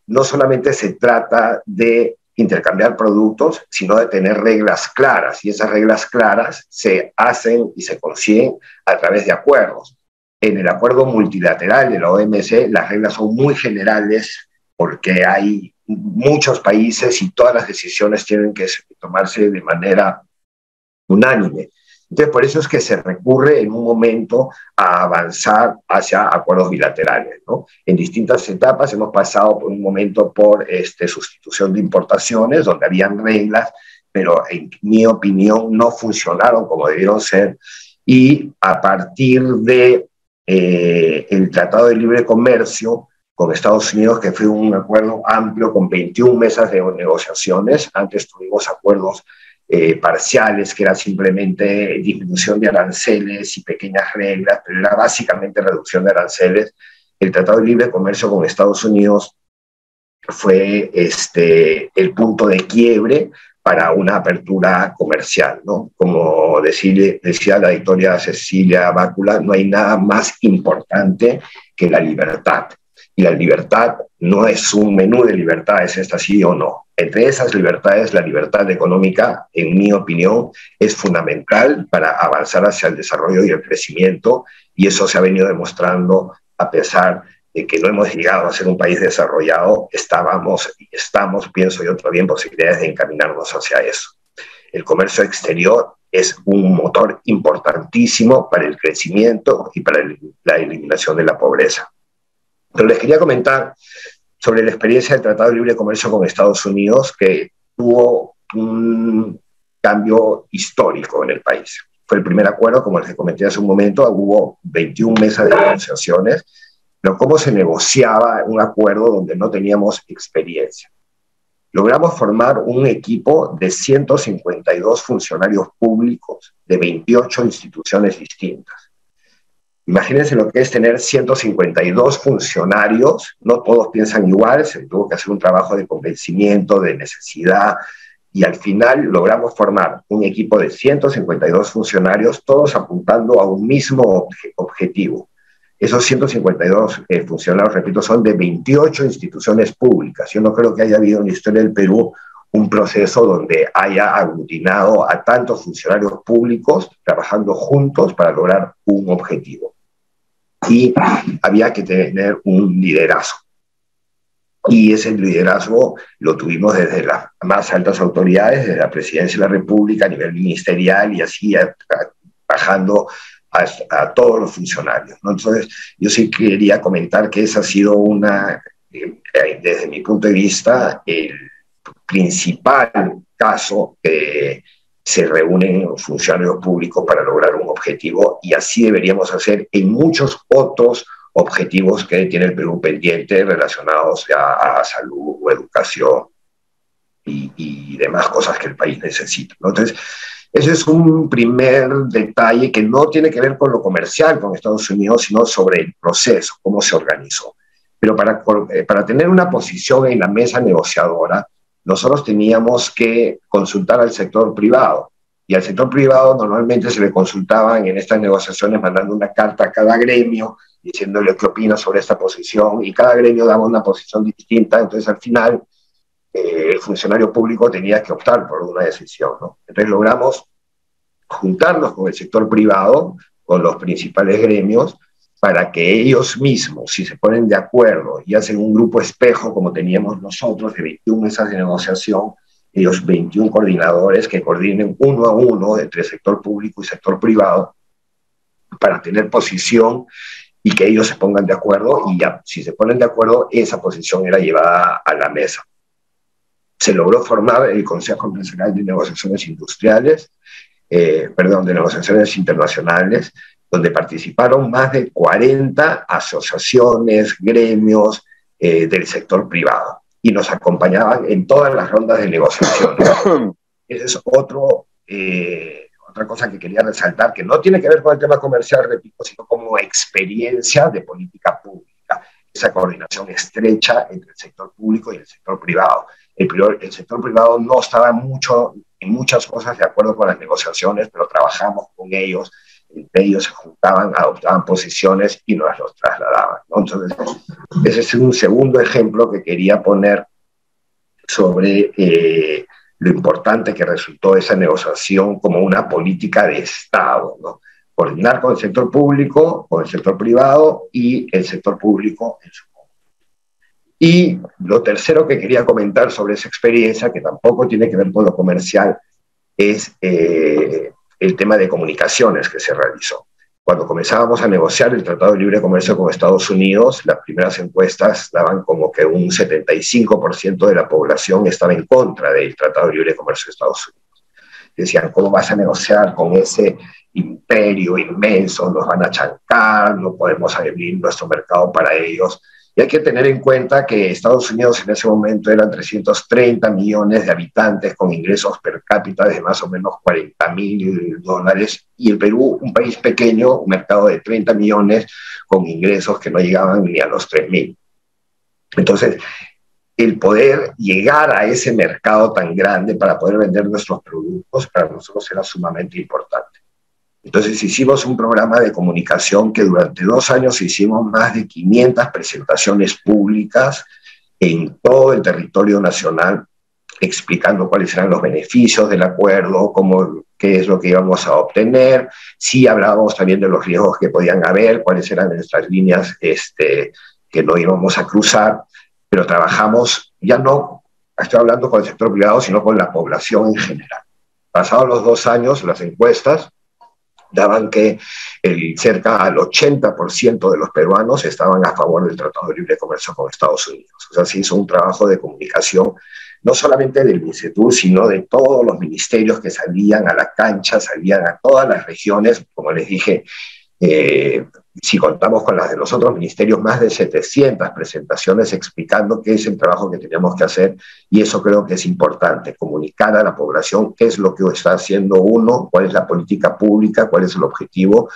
Speaker 4: no solamente se trata de intercambiar productos, sino de tener reglas claras, y esas reglas claras se hacen y se consiguen a través de acuerdos. En el acuerdo multilateral de la OMC, las reglas son muy generales porque hay muchos países y todas las decisiones tienen que tomarse de manera unánime. Entonces, por eso es que se recurre en un momento a avanzar hacia acuerdos bilaterales, ¿no? En distintas etapas hemos pasado por un momento por sustitución de importaciones, donde habían reglas, pero en mi opinión no funcionaron como debieron ser, y a partir de el Tratado de Libre Comercio con Estados Unidos, que fue un acuerdo amplio con 21 mesas de negociaciones. Antes tuvimos acuerdos parciales, que era simplemente disminución de aranceles y pequeñas reglas, pero era básicamente reducción de aranceles. El Tratado de Libre Comercio con Estados Unidos fue el punto de quiebre para una apertura comercial, ¿no? Como decía la doctora Cecilia Bácula, no hay nada más importante que la libertad. Y la libertad no es un menú de libertades, esta sí o no. Entre esas libertades, la libertad económica, en mi opinión, es fundamental para avanzar hacia el desarrollo y el crecimiento, y eso se ha venido demostrando a pesar de que no hemos llegado a ser un país desarrollado. Estábamos y estamos, pienso yo, todavía en posibilidades de encaminarnos hacia eso. El comercio exterior es un motor importantísimo para el crecimiento y para la eliminación de la pobreza. Pero les quería comentar sobre la experiencia del Tratado de Libre Comercio con Estados Unidos, que tuvo un cambio histórico en el país. Fue el primer acuerdo, como les comenté hace un momento, hubo 21 mesas de negociaciones, pero cómo se negociaba un acuerdo donde no teníamos experiencia. Logramos formar un equipo de 152 funcionarios públicos de 28 instituciones distintas. Imagínense lo que es tener 152 funcionarios, no todos piensan igual, se tuvo que hacer un trabajo de convencimiento, de necesidad, y al final logramos formar un equipo de 152 funcionarios, todos apuntando a un mismo objetivo. Esos 152 funcionarios, repito, son de 28 instituciones públicas. Yo no creo que haya habido en la historia del Perú un proceso donde haya aglutinado a tantos funcionarios públicos trabajando juntos para lograr un objetivo. Y había que tener un liderazgo. Y ese liderazgo lo tuvimos desde las más altas autoridades, desde la Presidencia de la República a nivel ministerial y así bajando a todos los funcionarios, ¿no? Entonces, yo sí quería comentar que esa ha sido desde mi punto de vista, el principal caso que se reúnen funcionarios públicos para lograr un objetivo, y así deberíamos hacer en muchos otros objetivos que tiene el Perú pendiente relacionados a salud o educación y demás cosas que el país necesita, ¿no? Entonces, ese es un primer detalle que no tiene que ver con lo comercial con Estados Unidos, sino sobre el proceso, cómo se organizó. Pero para tener una posición en la mesa negociadora, nosotros teníamos que consultar al sector privado. Y al sector privado normalmente se le consultaban en estas negociaciones mandando una carta a cada gremio diciéndole qué opina sobre esta posición, y cada gremio daba una posición distinta. Entonces, al final, el funcionario público tenía que optar por una decisión, ¿no? Entonces logramos juntarnos con el sector privado, con los principales gremios, para que ellos mismos, si se ponen de acuerdo y hacen un grupo espejo como teníamos nosotros de 21 mesas de negociación, ellos 21 coordinadores que coordinen uno a uno entre sector público y sector privado para tener posición y que ellos se pongan de acuerdo, y ya, si se ponen de acuerdo, esa posición era llevada a la mesa. Se logró formar el Consejo Nacional de Negociaciones Industriales, de negociaciones internacionales, donde participaron más de 40 asociaciones, gremios del sector privado, y nos acompañaban en todas las rondas de negociaciones. Esa es otra cosa que quería resaltar, que no tiene que ver con el tema comercial, repito, sino como experiencia de política pública, esa coordinación estrecha entre el sector público y el sector privado. El sector privado no estaba en muchas cosas de acuerdo con las negociaciones, pero trabajamos con ellos, entre ellos se juntaban, adoptaban posiciones y nos los trasladaban, ¿no? Entonces, ese es un segundo ejemplo que quería poner sobre lo importante que resultó esa negociación como una política de Estado, ¿no? Coordinar con el sector público, con el sector privado y el sector público en su conjunto. Y lo tercero que quería comentar sobre esa experiencia, que tampoco tiene que ver con lo comercial, es el tema de comunicaciones que se realizó. Cuando comenzábamos a negociar el Tratado de Libre Comercio con Estados Unidos, las primeras encuestas daban como que un 75% de la población estaba en contra del Tratado de Libre Comercio de Estados Unidos. Decían, ¿cómo vas a negociar con ese imperio inmenso? Nos van a chancar, no podemos abrir nuestro mercado para ellos. Y hay que tener en cuenta que Estados Unidos en ese momento eran 330 millones de habitantes con ingresos per cápita de más o menos $40,000, y el Perú, un país pequeño, un mercado de 30 millones con ingresos que no llegaban ni a los 3.000. Entonces, el poder llegar a ese mercado tan grande para poder vender nuestros productos para nosotros era sumamente importante. Entonces hicimos un programa de comunicación que durante 2 años hicimos más de 500 presentaciones públicas en todo el territorio nacional, explicando cuáles eran los beneficios del acuerdo, qué es lo que íbamos a obtener. Sí hablábamos también de los riesgos que podían haber, cuáles eran nuestras líneas que no íbamos a cruzar, pero trabajamos, ya no estoy hablando con el sector privado, sino con la población en general. Pasados los 2 años, las encuestas daban que cerca al 80% de los peruanos estaban a favor del Tratado de Libre Comercio con Estados Unidos. O sea, se hizo un trabajo de comunicación, no solamente del MINCETUR, sino de todos los ministerios que salían a la cancha, salían a todas las regiones. Como les dije, si contamos con las de los otros ministerios, más de 700 presentaciones explicando qué es el trabajo que teníamos que hacer, y eso creo que es importante, comunicar a la población qué es lo que está haciendo uno, cuál es la política pública, cuál es el objetivo,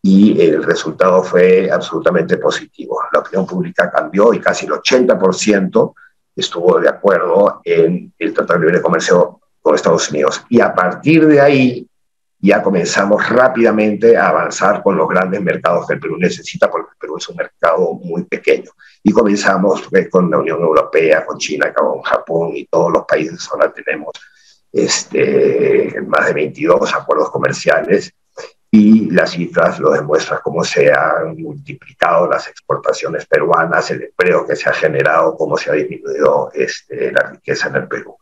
Speaker 4: y el resultado fue absolutamente positivo. La opinión pública cambió y casi el 80% estuvo de acuerdo en el Tratado de Libre Comercio con Estados Unidos. Y a partir de ahí, ya comenzamos rápidamente a avanzar con los grandes mercados que el Perú necesita, porque el Perú es un mercado muy pequeño. Y comenzamos con la Unión Europea, con China, con Japón y todos los países. Ahora tenemos más de 22 acuerdos comerciales y las cifras lo demuestran, cómo se han multiplicado las exportaciones peruanas, el empleo que se ha generado, cómo se ha disminuido la riqueza en el Perú.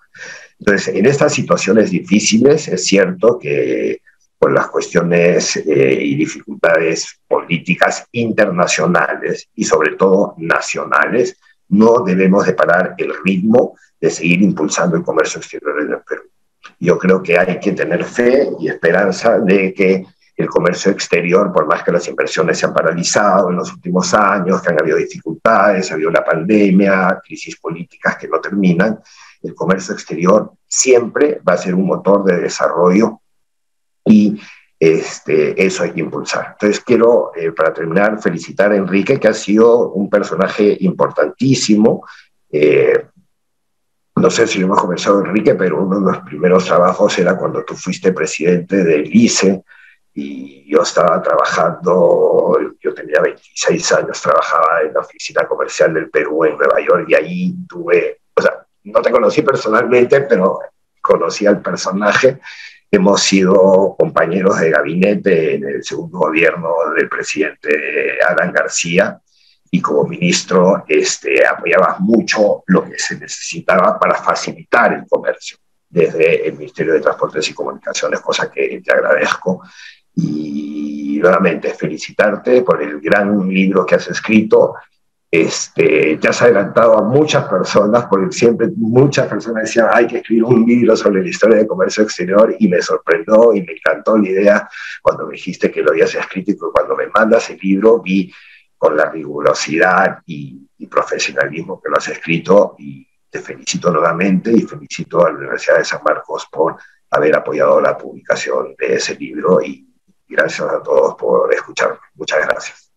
Speaker 4: Entonces, en estas situaciones difíciles, es cierto que por las cuestiones y dificultades políticas internacionales y sobre todo nacionales, no debemos de parar el ritmo de seguir impulsando el comercio exterior en el Perú. Yo creo que hay que tener fe y esperanza de que el comercio exterior, por más que las inversiones se han paralizado en los últimos años, que han habido dificultades, ha habido la pandemia, crisis políticas que no terminan, el comercio exterior siempre va a ser un motor de desarrollo y eso hay que impulsar. Entonces quiero, para terminar, felicitar a Enrique, que ha sido un personaje importantísimo. No sé si lo hemos conversado, Enrique, pero uno de los primeros trabajos era cuando tú fuiste presidente del ICE, y yo estaba trabajando, yo tenía 26 años, trabajaba en la oficina comercial del Perú en Nueva York, y ahí tuve, o sea, no te conocí personalmente, pero conocí al personaje. Hemos sido compañeros de gabinete en el segundo gobierno del presidente Alan García, y como ministro apoyabas mucho lo que se necesitaba para facilitar el comercio desde el Ministerio de Transportes y Comunicaciones, cosa que te agradezco. Y nuevamente felicitarte por el gran libro que has escrito. Te has adelantado a muchas personas, porque siempre muchas personas decían hay que escribir un libro sobre la historia del comercio exterior, y me sorprendió y me encantó la idea cuando me dijiste que lo habías escrito, y cuando me mandas el libro vi con la rigurosidad y profesionalismo que lo has escrito, y te felicito nuevamente y felicito a la Universidad de San Marcos por haber apoyado la publicación de ese libro, y gracias a todos por escucharme. Muchas gracias.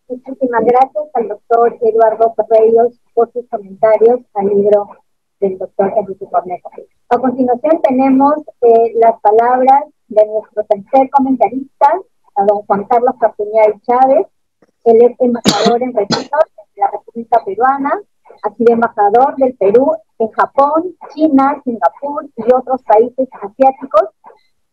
Speaker 2: Muchísimas gracias al doctor Eduardo Ferreiros por sus comentarios al libro del doctor Enrique Cornejo. A continuación tenemos las palabras de nuestro tercer comentarista, a don Juan Carlos Capuñal Chávez. Él es embajador en retiro de la República Peruana, ha sido embajador del Perú en Japón, China, Singapur y otros países asiáticos.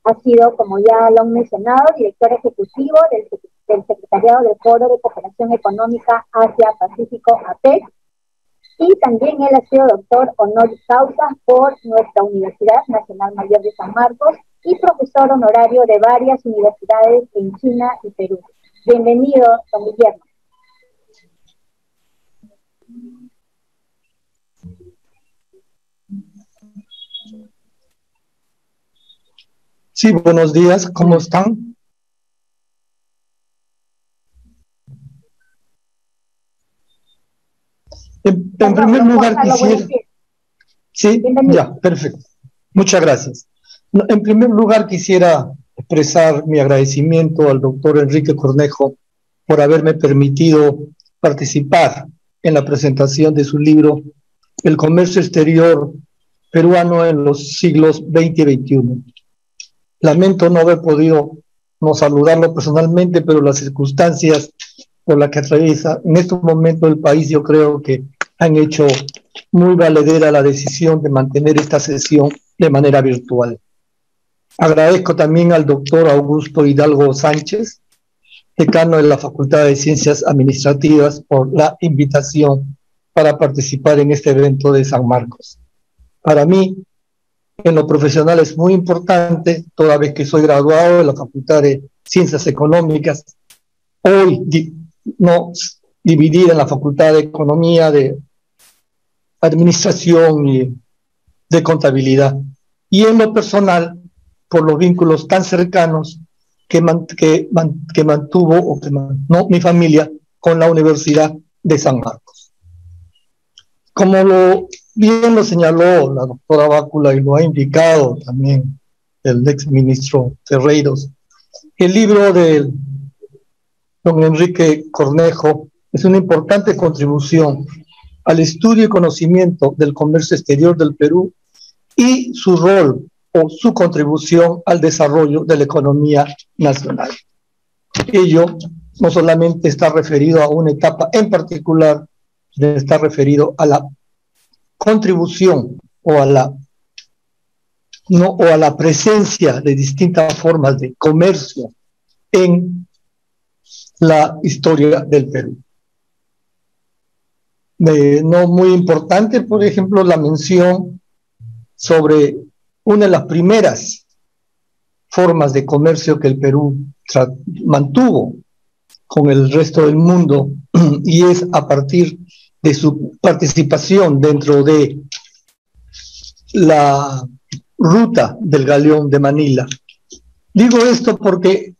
Speaker 2: Ha sido, como ya lo han mencionado, director ejecutivo del Secretariado del Foro de Cooperación Económica Asia-Pacífico, APEC, y también él ha sido doctor honoris causa por nuestra Universidad Nacional Mayor de San Marcos y profesor honorario de varias universidades en China y Perú. Bienvenido, don Guillermo.
Speaker 5: Sí, buenos días, ¿cómo están? En primer lugar quisiera... Sí, ya, perfecto. Muchas gracias. En primer lugar quisiera expresar mi agradecimiento al doctor Enrique Cornejo por haberme permitido participar en la presentación de su libro El comercio exterior peruano en los siglos XX y XXI. Lamento no haber podido no saludarlo personalmente, pero las circunstancias por las que atraviesa en estos momentos el país, yo creo que han hecho muy valedera la decisión de mantener esta sesión de manera virtual. Agradezco también al doctor Augusto Hidalgo Sánchez, decano de la Facultad de Ciencias Administrativas, por la invitación para participar en este evento de San Marcos. Para mí, en lo profesional es muy importante, toda vez que soy graduado de la Facultad de Ciencias Económicas, hoy dividida en la Facultad de Economía, de Administración y de Contabilidad. Y en lo personal, por los vínculos tan cercanos que mantuvo mi familia con la Universidad de San Marcos. Como bien lo señaló la doctora Bácula y lo ha indicado también el ex ministro Ferreiros, el libro de don Enrique Cornejo es una importante contribución al estudio y conocimiento del comercio exterior del Perú y su rol o su contribución al desarrollo de la economía nacional. Ello no solamente está referido a una etapa en particular, está referido a la contribución o a la presencia de distintas formas de comercio en la historia del Perú. No muy importante, por ejemplo, la mención sobre una de las primeras formas de comercio que el Perú mantuvo con el resto del mundo, y es a partir de su participación dentro de la ruta del Galeón de Manila. Digo esto porque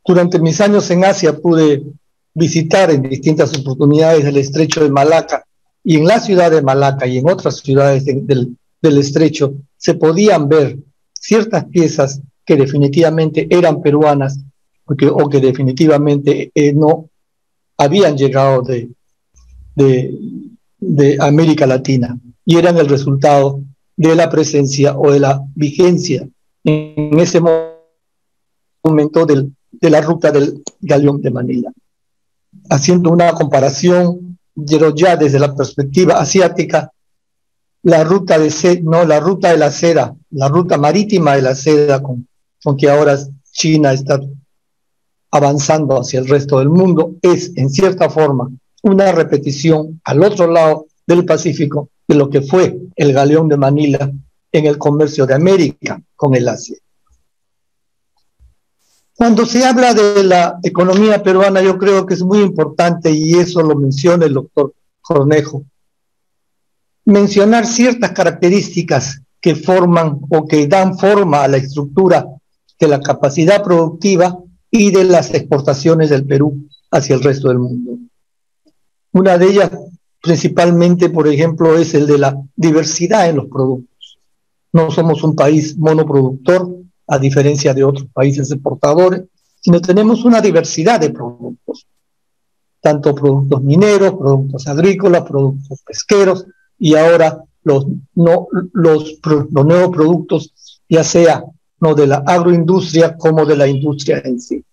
Speaker 5: durante mis años en Asia pude visitar en distintas oportunidades el estrecho de Malaca, y en la ciudad de Malaca y en otras ciudades del estrecho se podían ver ciertas piezas que definitivamente eran peruanas o que definitivamente no habían llegado de América Latina, y eran el resultado de la presencia o de la vigencia en ese momento de la ruta del Galeón de Manila. Haciendo una comparación, pero ya desde la perspectiva asiática, la ruta de la seda, la ruta marítima de la seda con que ahora China está avanzando hacia el resto del mundo, es en cierta forma una repetición al otro lado del Pacífico de lo que fue el Galeón de Manila en el comercio de América con el Asia. Cuando se habla de la economía peruana, yo creo que es muy importante, y eso lo menciona el doctor Cornejo, mencionar ciertas características que forman o que dan forma a la estructura de la capacidad productiva y de las exportaciones del Perú hacia el resto del mundo. Una de ellas, principalmente, por ejemplo, es el de la diversidad en los productos. No somos un país monoproductor, a diferencia de otros países exportadores, sino tenemos una diversidad de productos, tanto productos mineros, productos agrícolas, productos pesqueros, y ahora los nuevos productos, ya sea no de la agroindustria como de la industria en sí.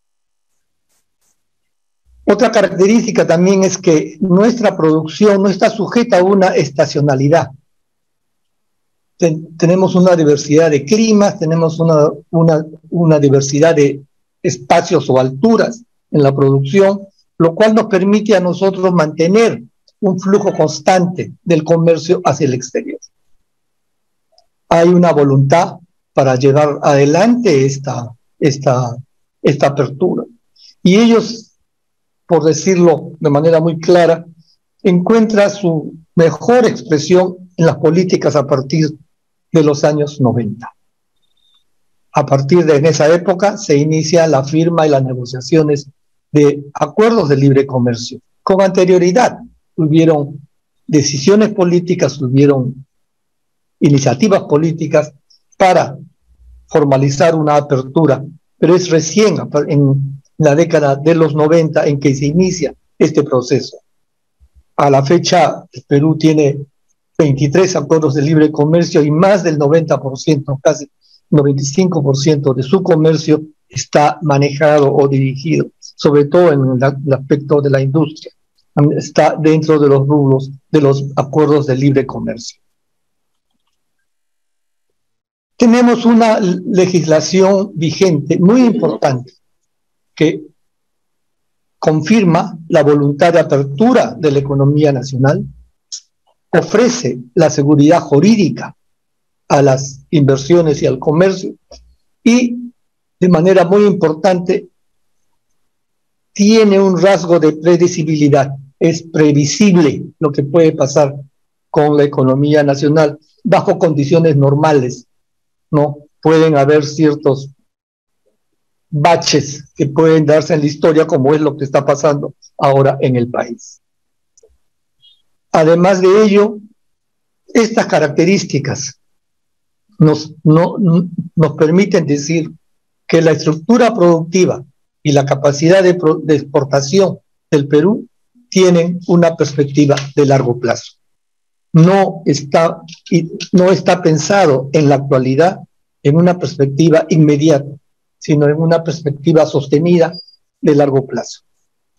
Speaker 5: Otra característica también es que nuestra producción no está sujeta a una estacionalidad. Tenemos una diversidad de climas, tenemos una diversidad de espacios o alturas en la producción, lo cual nos permite a nosotros mantener un flujo constante del comercio hacia el exterior. Hay una voluntad para llevar adelante esta apertura. Y ellos, por decirlo de manera muy clara, encuentran su mejor expresión en las políticas a partir de los años 90. A partir de esa época se inicia la firma y las negociaciones de acuerdos de libre comercio. Con anterioridad hubieron decisiones políticas, hubieron iniciativas políticas para formalizar una apertura, pero es recién en la década de los 90 en que se inicia este proceso. A la fecha, el Perú tiene 23 acuerdos de libre comercio y más del 90%, casi 95% de su comercio está manejado o dirigido, sobre todo en el aspecto de la industria. Está dentro de los rubros de los acuerdos de libre comercio. Tenemos una legislación vigente muy importante que confirma la voluntad de apertura de la economía nacional, ofrece la seguridad jurídica a las inversiones y al comercio, y de manera muy importante tiene un rasgo de predecibilidad. Es previsible lo que puede pasar con la economía nacional bajo condiciones normales. No pueden haber ciertos baches que pueden darse en la historia, como es lo que está pasando ahora en el país. Además de ello, estas características nos permiten decir que la estructura productiva y la capacidad de exportación del Perú tienen una perspectiva de largo plazo. no está pensado en la actualidad en una perspectiva inmediata, sino en una perspectiva sostenida de largo plazo.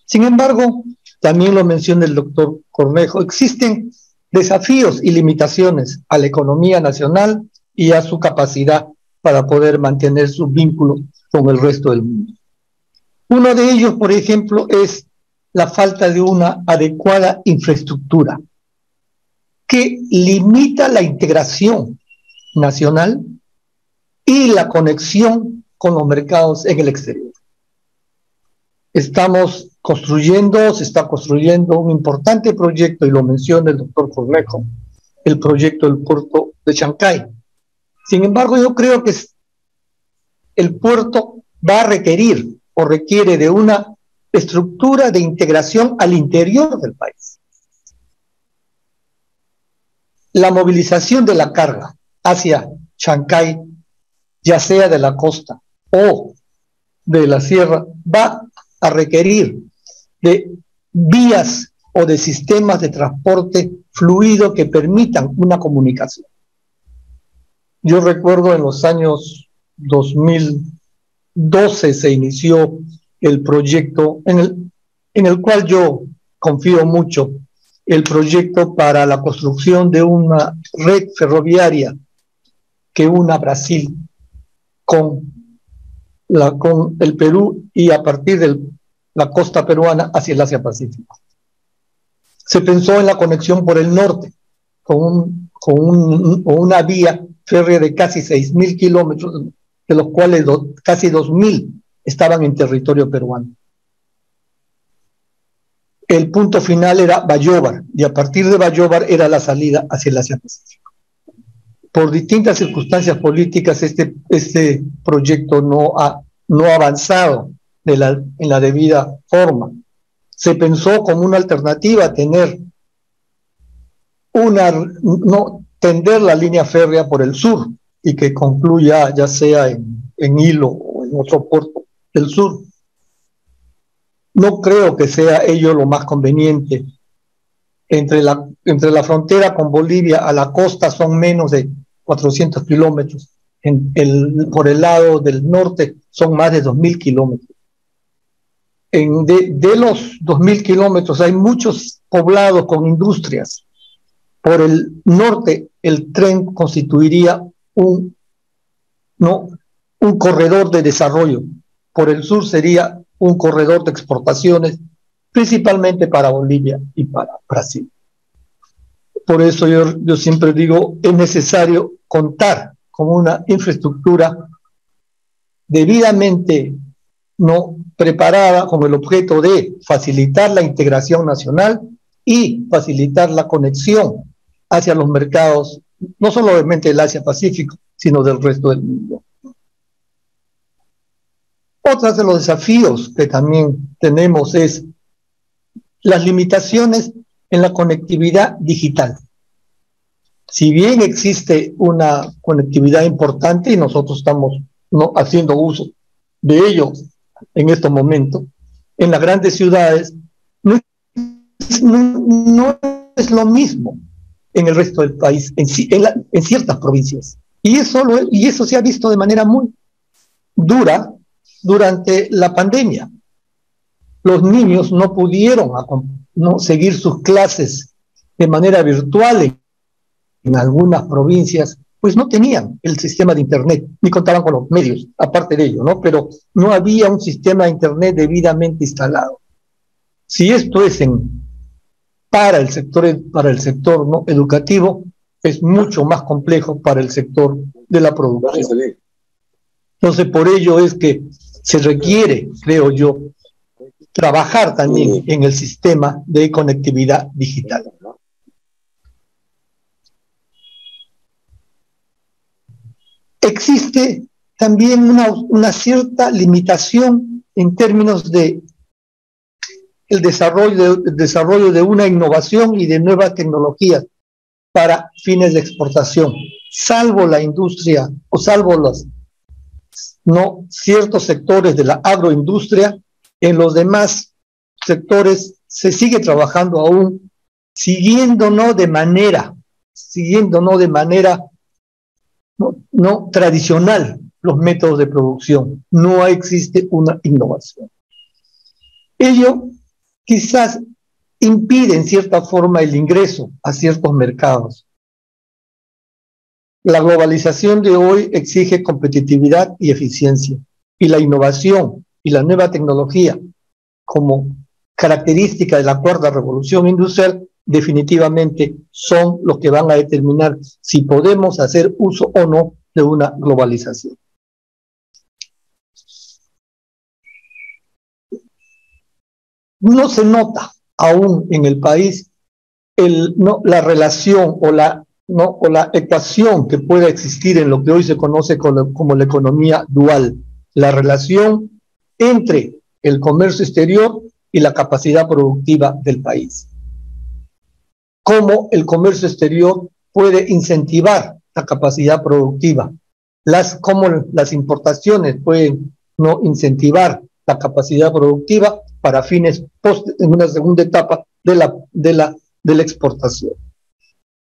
Speaker 5: Sin embargo, también lo menciona el doctor Cornejo, existen desafíos y limitaciones a la economía nacional y a su capacidad para poder mantener su vínculo con el resto del mundo. Uno de ellos, por ejemplo, es la falta de una adecuada infraestructura que limita la integración nacional y la conexión con los mercados en el exterior. Se está construyendo un importante proyecto, y lo menciona el doctor Cornejo, el proyecto del puerto de Chancay. Sin embargo, yo creo que el puerto va a requerir o requiere de una estructura de integración al interior del país. La movilización de la carga hacia Chancay, ya sea de la costa o de la sierra, va a requerir de vías o de sistemas de transporte fluido que permitan una comunicación. Yo recuerdo en los años 2012 se inició el proyecto en el cual yo confío mucho, el proyecto para la construcción de una red ferroviaria que una Brasil con el Perú y a partir de la costa peruana hacia el Asia-Pacífico. Se pensó en la conexión por el norte, con una vía férrea de casi 6.000 kilómetros, de los cuales casi 2.000 estaban en territorio peruano. El punto final era Bayóvar, y a partir de Bayóvar era la salida hacia el Asia-Pacífico. Por distintas circunstancias políticas, este proyecto no ha avanzado en la debida forma. Se pensó como una alternativa tender la línea férrea por el sur y que concluya ya sea en Hilo o en otro puerto del sur. No creo que sea ello lo más conveniente. Entre la frontera con Bolivia a la costa son menos de 400 kilómetros. Por el lado del norte son más de 2.000 kilómetros. De los 2.000 kilómetros hay muchos poblados con industrias. Por el norte el tren constituiría un corredor de desarrollo. Por el sur sería un corredor de exportaciones, principalmente para Bolivia y para Brasil. Por eso yo siempre digo, es necesario contar con una infraestructura debidamente preparada con el objeto de facilitar la integración nacional y facilitar la conexión hacia los mercados, no solamente del Asia-Pacífico, sino del resto del mundo. Otro de los desafíos que también tenemos es las limitaciones en la conectividad digital. Si bien existe una conectividad importante y nosotros estamos haciendo uso de ello en estos momentos, en las grandes ciudades no es lo mismo en el resto del país, en ciertas provincias. Y eso se ha visto de manera muy dura durante la pandemia. Los niños no pudieron seguir sus clases de manera virtual en algunas provincias, pues no tenían el sistema de internet, ni contaban con los medios, aparte de ello, ¿no? Pero no había un sistema de internet debidamente instalado. Si esto es para el sector ¿no? educativo, es mucho más complejo para el sector de la producción. Entonces, por ello es que se requiere, creo yo, trabajar también en el sistema de conectividad digital. Existe también una cierta limitación en términos de el desarrollo de una innovación y de nuevas tecnologías para fines de exportación, salvo la industria o salvo ciertos sectores de la agroindustria. En los demás sectores se sigue trabajando aún, siguiendo no de manera siguiendo no de manera no tradicional los métodos de producción. No existe una innovación. Ello quizás impide en cierta forma el ingreso a ciertos mercados. La globalización de hoy exige competitividad y eficiencia, y la innovación y la nueva tecnología como característica de la cuarta revolución industrial definitivamente son los que van a determinar si podemos hacer uso o no de una globalización. No se nota aún en el país la relación o la ecuación que pueda existir en lo que hoy se conoce como la economía dual, la relación entre el comercio exterior y la capacidad productiva del país. Cómo el comercio exterior puede incentivar la capacidad productiva, cómo las importaciones pueden no incentivar la capacidad productiva para fines en una segunda etapa de la exportación.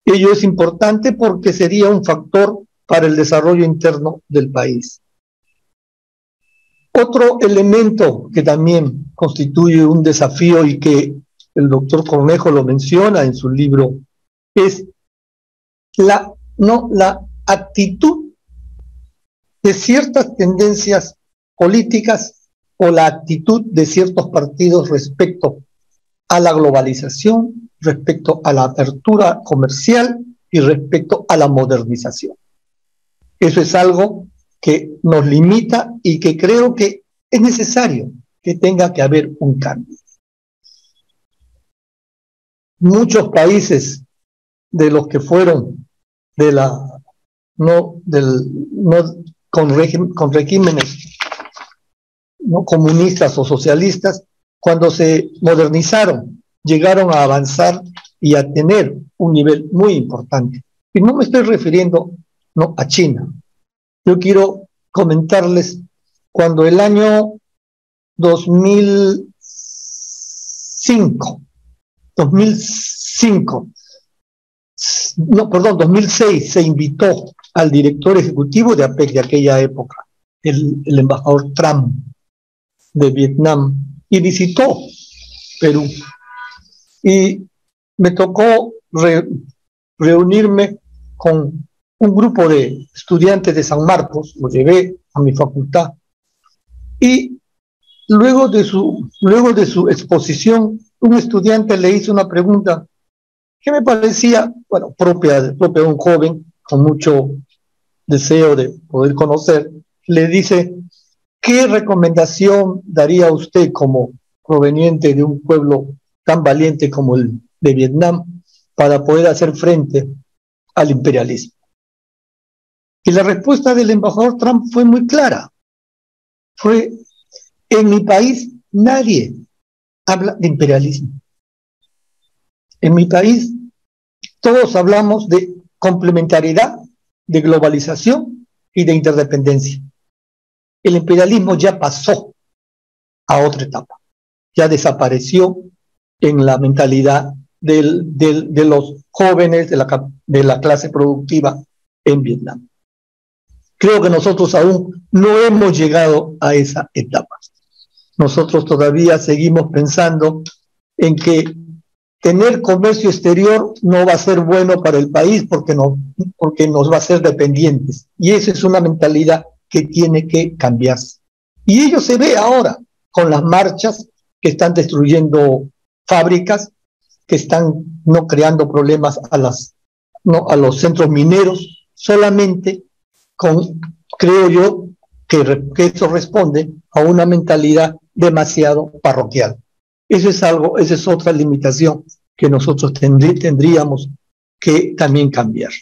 Speaker 5: Ello es importante porque sería un factor para el desarrollo interno del país. Otro elemento que también constituye un desafío y que el doctor Cornejo lo menciona en su libro es la actitud de ciertas tendencias políticas o la actitud de ciertos partidos respecto a la globalización, respecto a la apertura comercial y respecto a la modernización. Eso es algo que nos limita y que creo que es necesario que tenga que haber un cambio. Muchos países de los que fueron con regímenes no comunistas o socialistas, cuando se modernizaron, llegaron a avanzar y a tener un nivel muy importante. Y no me estoy refiriendo a China. Yo quiero comentarles cuando el año 2005, 2006 se invitó al director ejecutivo de APEC de aquella época, el embajador Trump de Vietnam, y visitó Perú. Y me tocó reunirme con un grupo de estudiantes de San Marcos, lo llevé a mi facultad, y luego de su exposición, un estudiante le hizo una pregunta que me parecía, propia de un joven con mucho deseo de poder conocer. Le dice: ¿qué recomendación daría usted como proveniente de un pueblo tan valiente como el de Vietnam para poder hacer frente al imperialismo? Y la respuesta del embajador Trump fue muy clara. Fue: en mi país nadie habla de imperialismo. En mi país todos hablamos de complementariedad, de globalización y de interdependencia. El imperialismo ya pasó a otra etapa, ya desapareció en la mentalidad de los jóvenes de la clase productiva en Vietnam. Creo que nosotros aún no hemos llegado a esa etapa. Nosotros todavía seguimos pensando en que tener comercio exterior no va a ser bueno para el país porque nos va a hacer dependientes. Y esa es una mentalidad que tiene que cambiarse. Y ello se ve ahora con las marchas que están destruyendo fábricas, que están no creando problemas a los centros mineros, solamente creo yo que eso responde a una mentalidad demasiado parroquial. Esa es otra limitación que nosotros tendríamos que también cambiar.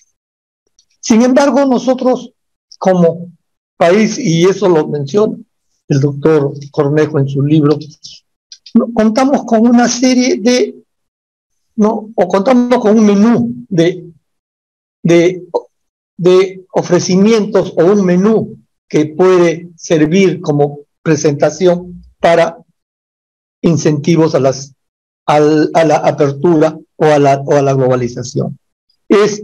Speaker 5: Sin embargo, nosotros como país, y eso lo menciona el doctor Cornejo en su libro, contamos con una serie contamos con un menú de ofrecimientos o un menú que puede servir como presentación para incentivos a la apertura o a la globalización. Es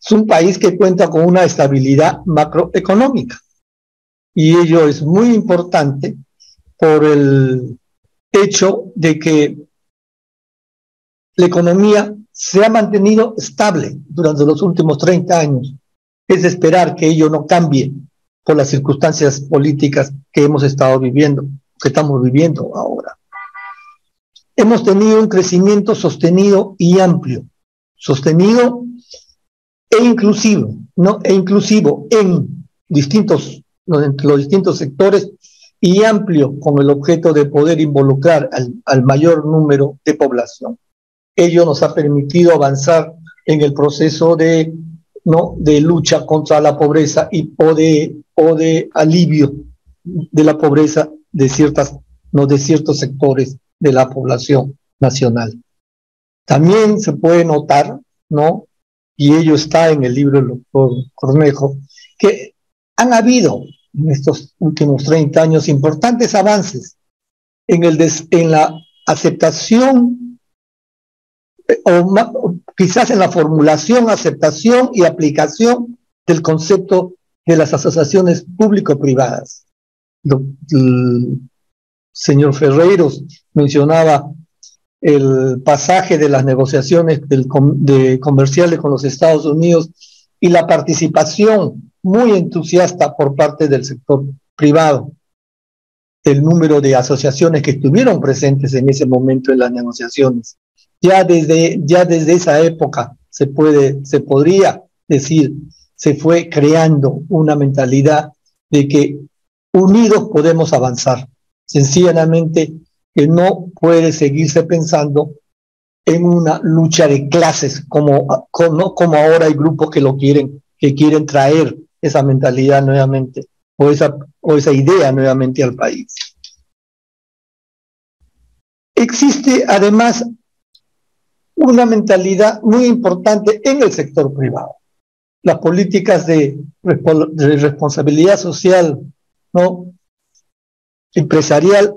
Speaker 5: es un país que cuenta con una estabilidad macroeconómica y ello es muy importante por el hecho de que la economía se ha mantenido estable durante los últimos 30 años. Es de esperar que ello no cambie por las circunstancias políticas que hemos estado viviendo, que estamos viviendo ahora. Hemos tenido un crecimiento sostenido y amplio, sostenido e inclusivo, ¿no? E inclusivo en los distintos sectores y amplio con el objeto de poder involucrar al mayor número de población. Ello nos ha permitido avanzar en el proceso de lucha contra la pobreza o de alivio de la pobreza de ciertos sectores de la población nacional. También se puede notar, ¿no? Y ello está en el libro del doctor Cornejo, que han habido en estos últimos 30 años importantes avances en la aceptación o quizás en la formulación, aceptación y aplicación del concepto de las asociaciones público-privadas. El señor Ferreiros mencionaba el pasaje de las negociaciones comerciales con los Estados Unidos y la participación muy entusiasta por parte del sector privado, el número de asociaciones que estuvieron presentes en ese momento en las negociaciones. Ya desde esa época se podría decir, se fue creando una mentalidad de que unidos podemos avanzar. Sencillamente que no puede seguirse pensando en una lucha de clases como ahora hay grupos que quieren traer esa mentalidad nuevamente o esa idea nuevamente al país. Existe además una mentalidad muy importante en el sector privado. Las políticas de responsabilidad social, ¿no?, empresarial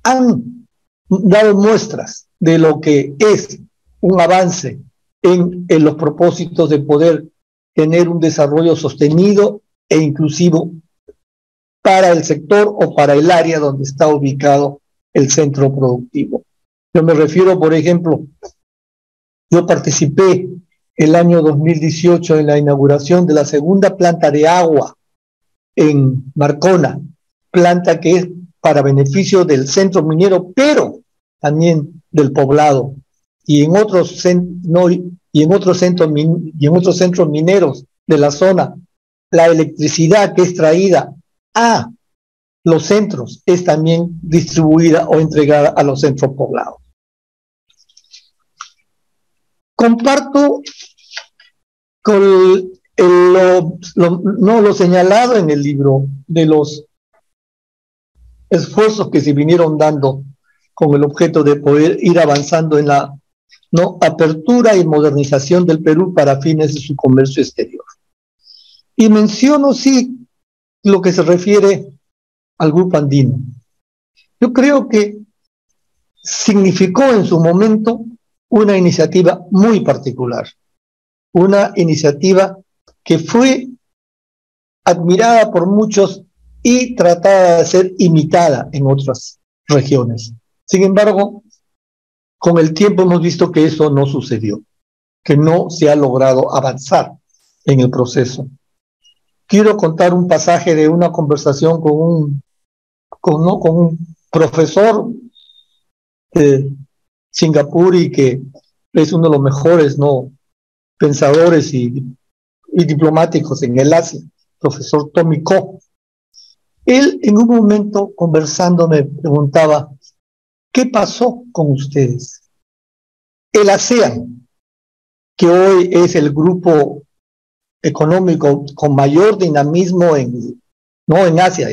Speaker 5: han dado muestras de lo que es un avance en los propósitos de poder tener un desarrollo sostenido e inclusivo para el sector o para el área donde está ubicado el centro productivo. Yo me refiero, por ejemplo, yo participé el año 2018 en la inauguración de la segunda planta de agua en Marcona, planta que es para beneficio del centro minero, pero también del poblado, y en otros centros mineros de la zona, la electricidad que es traída a los centros es también distribuida o entregada a los centros poblados. Comparto con lo señalado en el libro de los esfuerzos que se vinieron dando con el objeto de poder ir avanzando en la apertura y modernización del Perú para fines de su comercio exterior. Y menciono, sí, lo que se refiere al Grupo Andino. Yo creo que significó en su momento una iniciativa muy particular, una iniciativa que fue admirada por muchos y tratada de ser imitada en otras regiones. Sin embargo, con el tiempo hemos visto que eso no sucedió, que no se ha logrado avanzar en el proceso. Quiero contar un pasaje de una conversación con un profesor de Singapur y que es uno de los mejores pensadores y diplomáticos en el Asia, profesor Tommy Koh. Él en un momento conversando me preguntaba, ¿qué pasó con ustedes? El ASEAN, que hoy es el grupo económico con mayor dinamismo en Asia,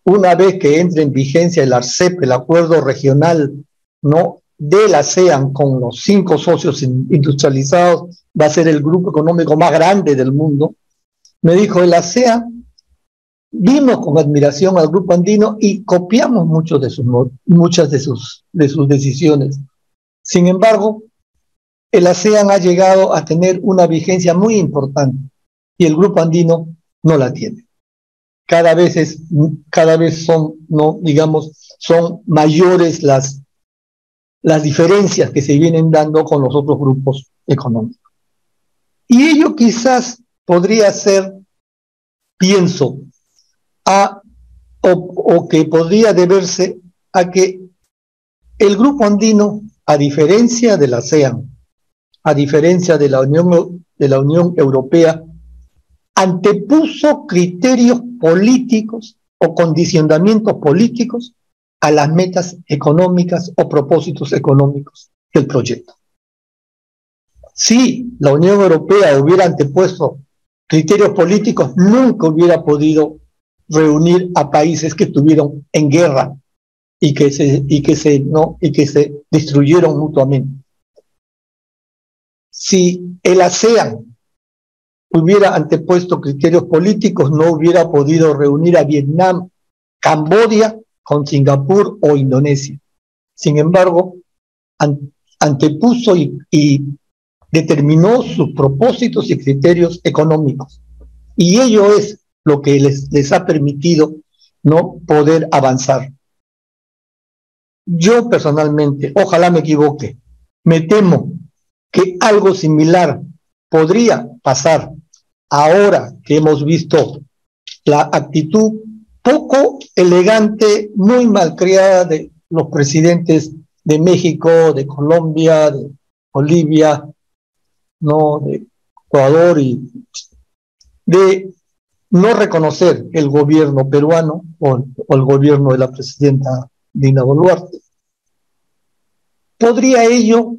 Speaker 5: una vez que entre en vigencia el RCEP, el acuerdo regional del ASEAN con los 5 socios industrializados, va a ser el grupo económico más grande del mundo. Me dijo, el ASEAN, vimos con admiración al Grupo Andino y copiamos muchas de sus decisiones. Sin embargo, el ASEAN ha llegado a tener una vigencia muy importante y el Grupo Andino no la tiene. Cada vez son, no, digamos, son mayores las diferencias que se vienen dando con los otros grupos económicos. Y ello quizás podría ser, pienso, o que podría deberse a que el Grupo Andino, a diferencia de la ASEAN, a diferencia de la Unión Europea, antepuso criterios políticos o condicionamientos políticos a las metas económicas o propósitos económicos del proyecto. Si la Unión Europea hubiera antepuesto criterios políticos, nunca hubiera podido reunir a países que estuvieron en guerra y que se destruyeron mutuamente. Si el ASEAN hubiera antepuesto criterios políticos, no hubiera podido reunir a Vietnam, Camboya con Singapur o Indonesia. Sin embargo, antepuso y determinó sus propósitos y criterios económicos. Y ello es lo que les ha permitido no poder avanzar. Yo personalmente, ojalá me equivoque, me temo que algo similar podría pasar ahora que hemos visto la actitud poco elegante, muy malcriada de los presidentes de México, de Colombia, de Bolivia, no, de Ecuador, y de no reconocer el gobierno peruano o el gobierno de la presidenta Dina Boluarte. ¿Podría ello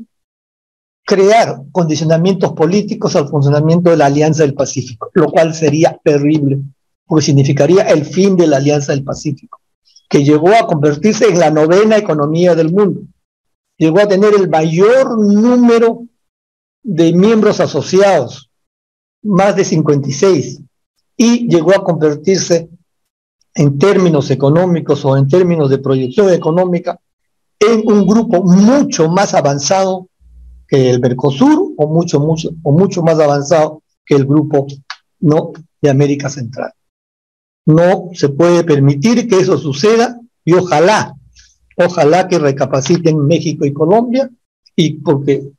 Speaker 5: crear condicionamientos políticos al funcionamiento de la Alianza del Pacífico? Lo cual sería terrible, porque significaría el fin de la Alianza del Pacífico, que llegó a convertirse en la 9ª economía del mundo. Llegó a tener el mayor número de miembros asociados, más de 56, y llegó a convertirse en términos económicos o en términos de proyección económica en un grupo mucho más avanzado que el Mercosur o mucho más avanzado que el grupo no de América Central. No se puede permitir que eso suceda y ojalá que recapaciten México y Colombia, y porque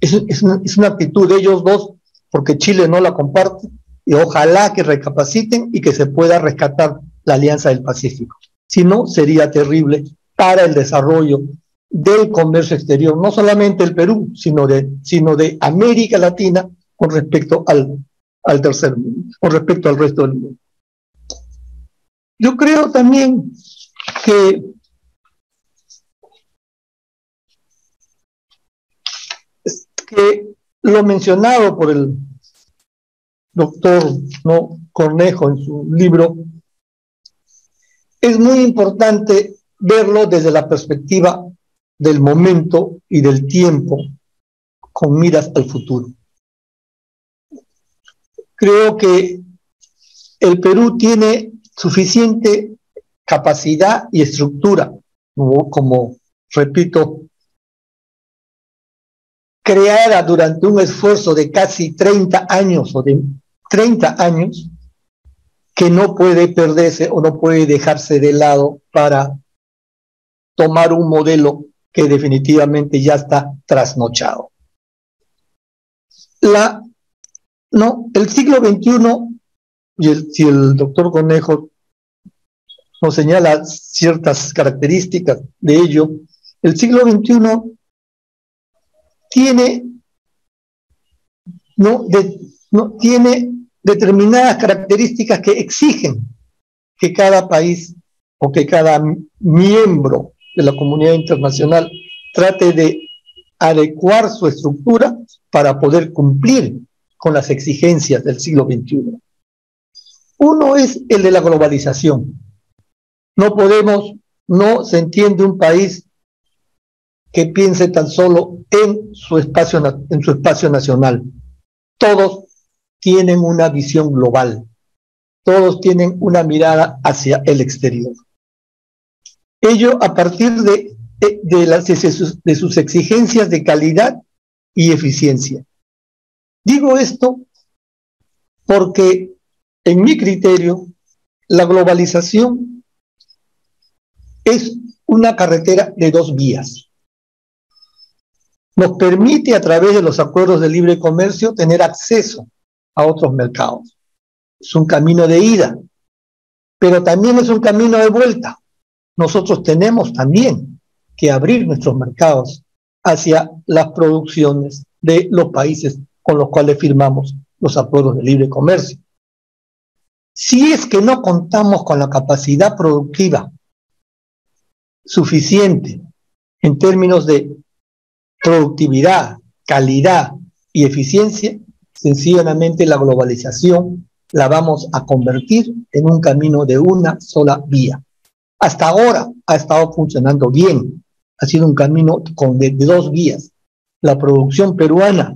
Speaker 5: es una actitud de ellos dos, porque Chile no la comparte, y ojalá que recapaciten y que se pueda rescatar la Alianza del Pacífico. Si no, sería terrible para el desarrollo del comercio exterior, no solamente del Perú, sino de América Latina con respecto al tercer mundo, con respecto al resto del mundo. Yo creo también que lo mencionado por el doctor Cornejo en su libro, es muy importante verlo desde la perspectiva del momento y del tiempo con miras al futuro. Creo que el Perú tiene suficiente capacidad y estructura, como repito, creada durante un esfuerzo de casi 30 años o de 30 años, que no puede perderse o no puede dejarse de lado para tomar un modelo que definitivamente ya está trasnochado. El siglo XXI, si el doctor Cornejo nos señala ciertas características de ello, el siglo XXI tiene determinadas características que exigen que cada país o que cada miembro de la comunidad internacional trate de adecuar su estructura para poder cumplir con las exigencias del siglo XXI. Uno es el de la globalización. No se entiende un país que piense tan solo en su espacio nacional. Todos tienen una visión global. Todos tienen una mirada hacia el exterior. Ello a partir de sus exigencias de calidad y eficiencia. Digo esto porque, en mi criterio, la globalización es una carretera de dos vías. Nos permite, a través de los acuerdos de libre comercio, tener acceso a otros mercados. Es un camino de ida, pero también es un camino de vuelta. Nosotros tenemos también que abrir nuestros mercados hacia las producciones de los países con los cuales firmamos los acuerdos de libre comercio. Si es que no contamos con la capacidad productiva suficiente en términos de productividad, calidad y eficiencia, sencillamente la globalización la vamos a convertir en un camino de una sola vía. Hasta ahora ha estado funcionando bien, ha sido un camino de dos vías. La producción peruana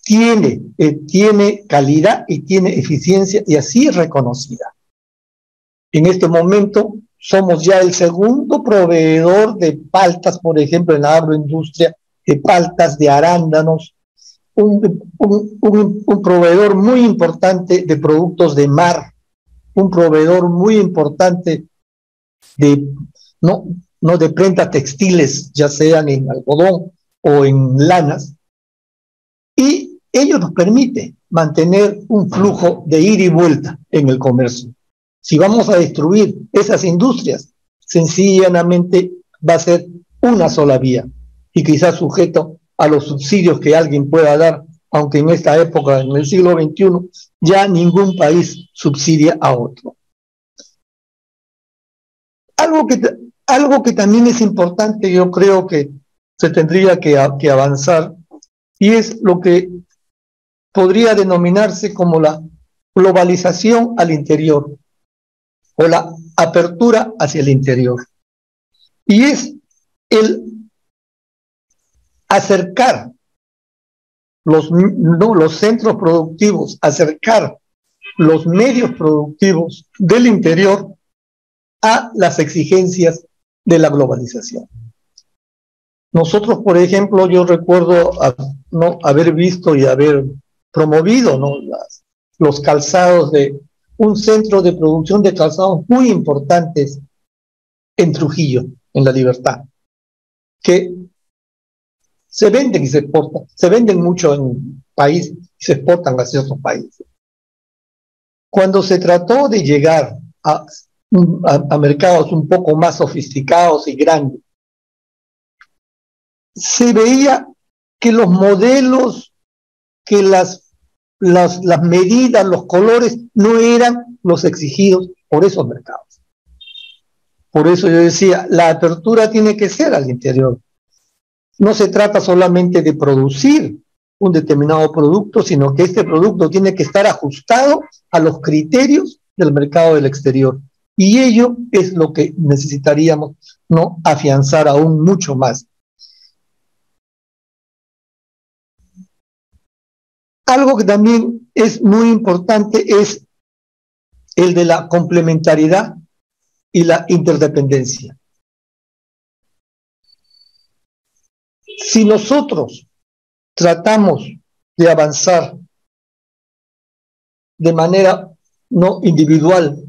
Speaker 5: tiene calidad y tiene eficiencia, y así es reconocida. En este momento somos ya el segundo proveedor de paltas, por ejemplo, en la agroindustria, de paltas, de arándanos, un proveedor muy importante de productos de mar, un proveedor muy importante de, no de prendas textiles, ya sean en algodón o en lanas, y ello nos permite mantener un flujo de ida y vuelta en el comercio. Si vamos a destruir esas industrias, sencillamente va a ser una sola vía, y quizás sujeto a los subsidios que alguien pueda dar, aunque en esta época, en el siglo XXI, ya ningún país subsidia a otro. Algo que también es importante, yo creo que se tendría que avanzar, y es lo que podría denominarse como la globalización al interior, o la apertura hacia el interior. Y es el acercar los centros productivos, acercar los medios productivos del interior a las exigencias de la globalización. Nosotros, por ejemplo, yo recuerdo haber visto y haber promovido los calzados de un centro de producción de calzados muy importantes en Trujillo, en La Libertad, que se venden y se exportan, se venden mucho en el país y se exportan hacia otros países. Cuando se trató de llegar a mercados un poco más sofisticados y grandes, se veía que los modelos, que las medidas, los colores no eran los exigidos por esos mercados. Por eso yo decía, la apertura tiene que ser al interior. No se trata solamente de producir un determinado producto, sino que este producto tiene que estar ajustado a los criterios del mercado del exterior. Y ello es lo que necesitaríamos afianzar aún mucho más. Algo que también es muy importante es el de la complementariedad y la interdependencia. Si nosotros tratamos de avanzar de manera no individual,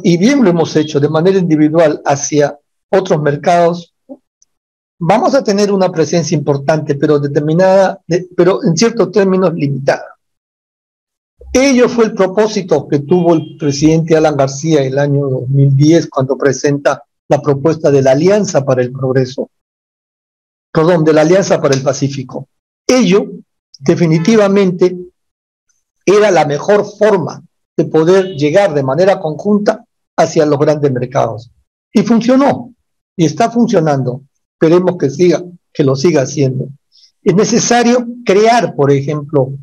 Speaker 5: y bien lo hemos hecho de manera individual hacia otros mercados, vamos a tener una presencia importante, pero determinada, pero en ciertos términos limitada. Ello fue el propósito que tuvo el presidente Alan García el año 2010 cuando presenta la propuesta de la Alianza para el Progreso, de la Alianza para el Pacífico. Ello definitivamente era la mejor forma de poder llegar de manera conjunta hacia los grandes mercados. Y funcionó, y está funcionando. Esperemos que lo siga haciendo. Es necesario crear, por ejemplo,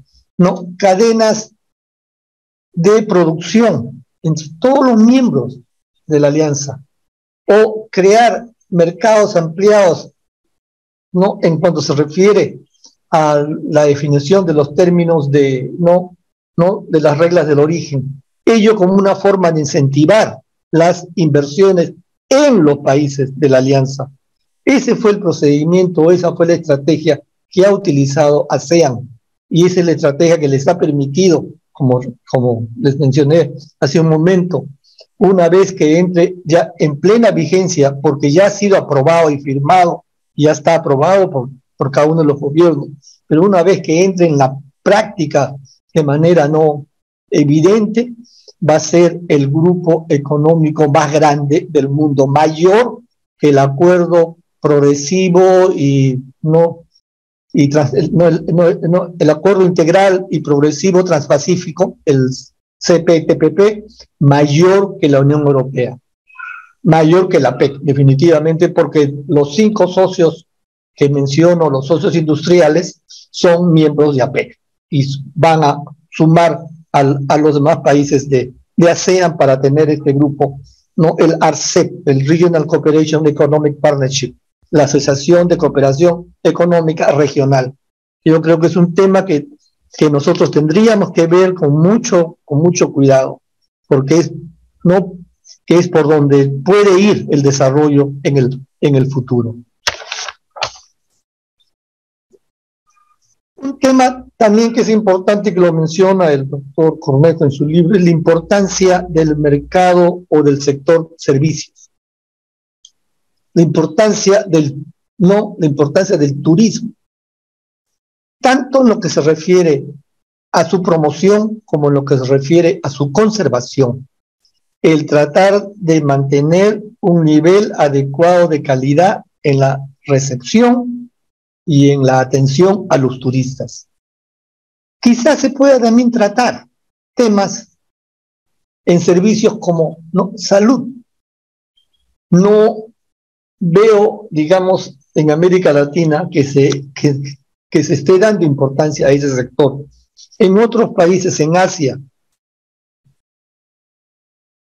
Speaker 5: cadenas de producción entre todos los miembros de la alianza, o crear mercados ampliados, en cuanto se refiere a la definición de los términos de las reglas del origen. Ello como una forma de incentivar las inversiones en los países de la alianza. Ese fue el procedimiento, esa fue la estrategia que ha utilizado ASEAN, y esa es la estrategia que les ha permitido, como les mencioné hace un momento, una vez que entre ya en plena vigencia, porque ya ha sido aprobado y firmado, ya está aprobado por cada uno de los gobiernos, pero una vez que entre en la práctica de manera no evidente, va a ser el grupo económico más grande del mundo, mayor que el acuerdo progresivo y el acuerdo integral y progresivo transpacífico, el CPTPP, mayor que la Unión Europea, mayor que la PEC, definitivamente, porque los 5 socios que menciono, los socios industriales, son miembros de APEC y van a sumar a los demás países de ASEAN para tener este grupo, ¿no? El RCEP, el Regional Cooperation Economic Partnership, la Asociación de Cooperación Económica Regional. Yo creo que es un tema que nosotros tendríamos que ver con mucho cuidado, porque es por donde puede ir el desarrollo en el futuro. Un tema también que es importante, que lo menciona el doctor Cornejo en su libro, es la importancia del mercado o del sector servicios. La importancia del turismo, tanto en lo que se refiere a su promoción como en lo que se refiere a su conservación. El tratar de mantener un nivel adecuado de calidad en la recepción y en la atención a los turistas. Quizás se pueda también tratar temas en servicios como salud. No veo, digamos, en América Latina que se esté dando importancia a ese sector. En otros países, en Asia,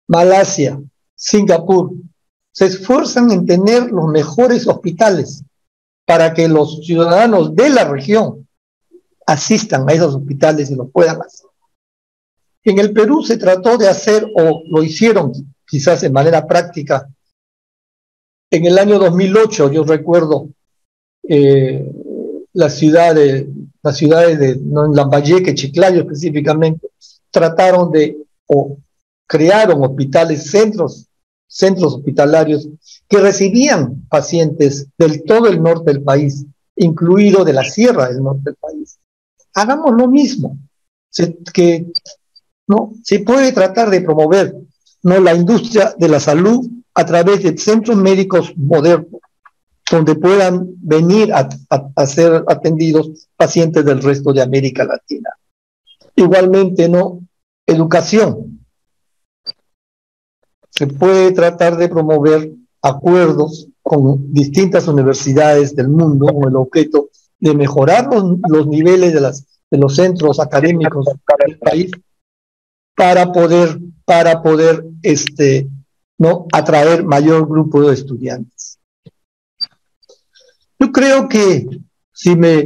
Speaker 5: Malasia, Singapur, se esfuerzan en tener los mejores hospitales para que los ciudadanos de la región asistan a esos hospitales y lo puedan hacer. En el Perú se trató de hacer, o lo hicieron quizás de manera práctica, en el año 2008, yo recuerdo, las ciudades de Lambayeque, Chiclayo específicamente, trataron o crearon hospitales, centros hospitalarios que recibían pacientes del todo el norte del país, incluido de la sierra del norte del país. Hagamos lo mismo, se puede tratar de promover la industria de la salud a través de centros médicos modernos, donde puedan venir a ser atendidos pacientes del resto de América Latina. Igualmente, educación. Se puede tratar de promover acuerdos con distintas universidades del mundo con el objeto de mejorar los niveles de los centros académicos del país para poder atraer mayor grupo de estudiantes. Yo creo que si me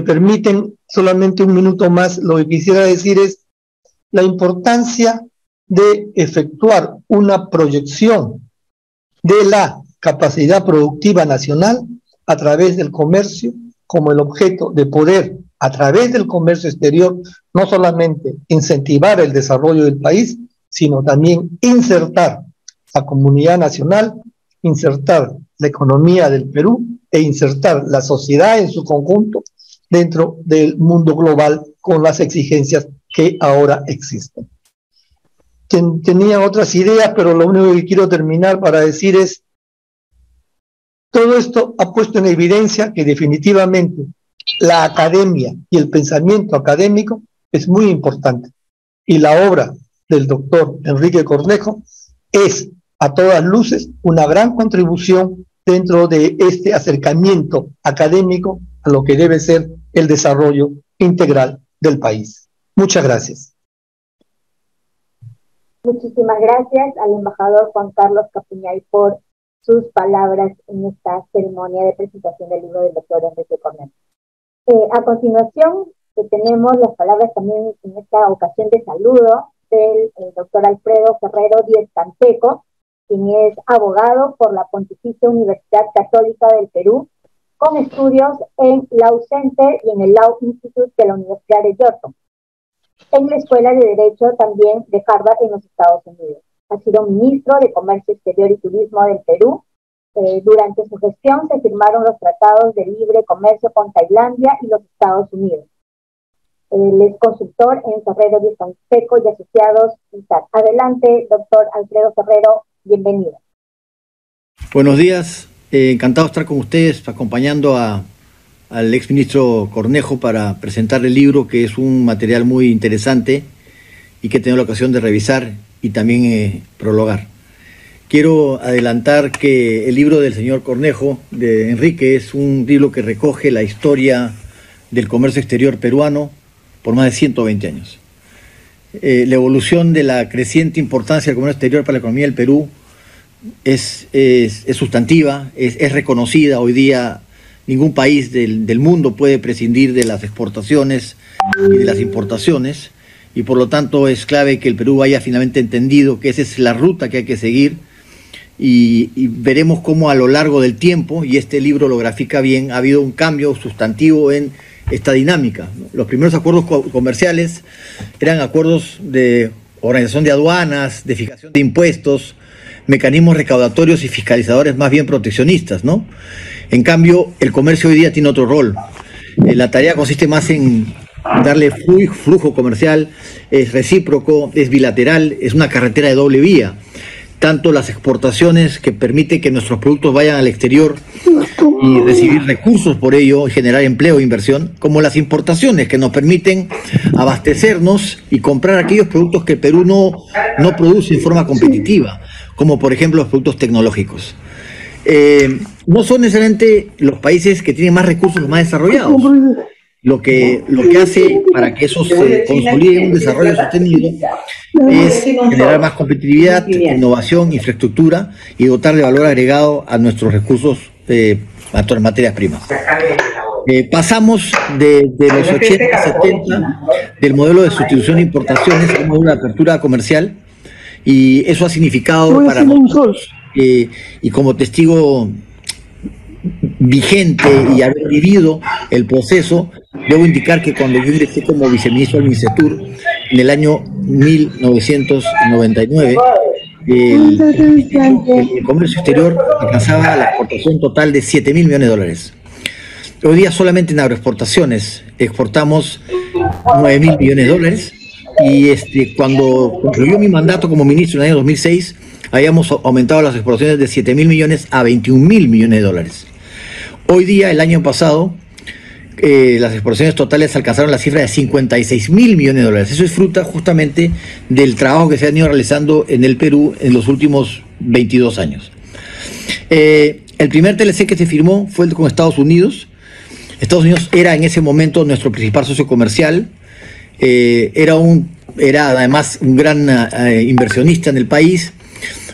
Speaker 5: permiten solamente un minuto más, lo que quisiera decir es la importancia de efectuar una proyección de la capacidad productiva nacional a través del comercio, como el objeto de poder, a través del comercio exterior, no solamente incentivar el desarrollo del país, sino también insertar la comunidad nacional, insertar la economía del Perú e insertar la sociedad en su conjunto dentro del mundo global con las exigencias que ahora existen. Tenía otras ideas, pero lo único que quiero terminar para decir es, todo esto ha puesto en evidencia que definitivamente la academia y el pensamiento académico es muy importante. Y la obra del doctor Enrique Cornejo es, a todas luces, una gran contribución dentro de este acercamiento académico a lo que debe ser el desarrollo integral del país. Muchas gracias.
Speaker 2: Muchísimas gracias al embajador Juan Carlos Capuñay por sus palabras en esta ceremonia de presentación del libro del doctor Enrique Cornejo. A continuación, tenemos las palabras también en esta ocasión de saludo del doctor Alfredo Ferrero Díez Canseco, quien es abogado por la Pontificia Universidad Católica del Perú, con estudios en Law Center y en el Law Institute de la Universidad de Yorktown, en la Escuela de Derecho también de Harvard en los Estados Unidos. Ha sido ministro de Comercio Exterior y Turismo del Perú. Durante su gestión se firmaron los tratados de libre comercio con Tailandia y los Estados Unidos. Él es consultor en Ferrero de Fonseca y Asociados. Adelante, doctor Alfredo Ferrero, bienvenido.
Speaker 6: Buenos días, encantado de estar con ustedes, acompañando al exministro Cornejo para presentar el libro, que es un material muy interesante y que he tenido la ocasión de revisar y también prologar. Quiero adelantar que el libro del señor Cornejo, de Enrique, es un libro que recoge la historia del comercio exterior peruano por más de 120 años. La evolución de la creciente importancia del comercio exterior para la economía del Perú es sustantiva, es reconocida. Hoy día ningún país del mundo puede prescindir de las exportaciones y de las importaciones, y por lo tanto es clave que el Perú haya finalmente entendido que esa es la ruta que hay que seguir. Y veremos cómo a lo largo del tiempo, y este libro lo grafica bien, ha habido un cambio sustantivo en esta dinámica. Los primeros acuerdos comerciales eran acuerdos de organización de aduanas, de fijación de impuestos, mecanismos recaudatorios y fiscalizadores más bien proteccionistas, ¿no? En cambio, el comercio hoy día tiene otro rol. La tarea consiste más en darle flujo comercial, es recíproco, es bilateral, es una carretera de doble vía. Tanto las exportaciones, que permiten que nuestros productos vayan al exterior y recibir recursos por ello y generar empleo e inversión, como las importaciones, que nos permiten abastecernos y comprar aquellos productos que el Perú no produce en forma competitiva, como por ejemplo los productos tecnológicos. No son necesariamente los países que tienen más recursos los más desarrollados. Lo que hace para que eso se consolide en un desarrollo sostenido es generar más competitividad, innovación, infraestructura y dotar de valor agregado a nuestros recursos, a todas las materias primas. Pasamos de los 80 a 70 del modelo de sustitución e importaciones al modelo de apertura comercial, y eso ha significado para nosotros, y como testigo vigente y haber vivido el proceso, debo indicar que cuando yo ingresé como viceministro del MINCETUR en el año 1999, el comercio exterior alcanzaba la exportación total de 7.000 millones de dólares. Hoy día solamente en agroexportaciones exportamos 9.000 millones de dólares, y cuando concluyó mi mandato como ministro en el año 2006, habíamos aumentado las exportaciones de 7.000 millones a 21.000 millones de dólares. Hoy día, el año pasado, las exportaciones totales alcanzaron la cifra de 56.000 millones de dólares. Eso es fruta justamente del trabajo que se ha ido realizando en el Perú en los últimos 22 años. El primer TLC que se firmó fue el con Estados Unidos. Estados Unidos era en ese momento nuestro principal socio comercial. Era además un gran inversionista en el país.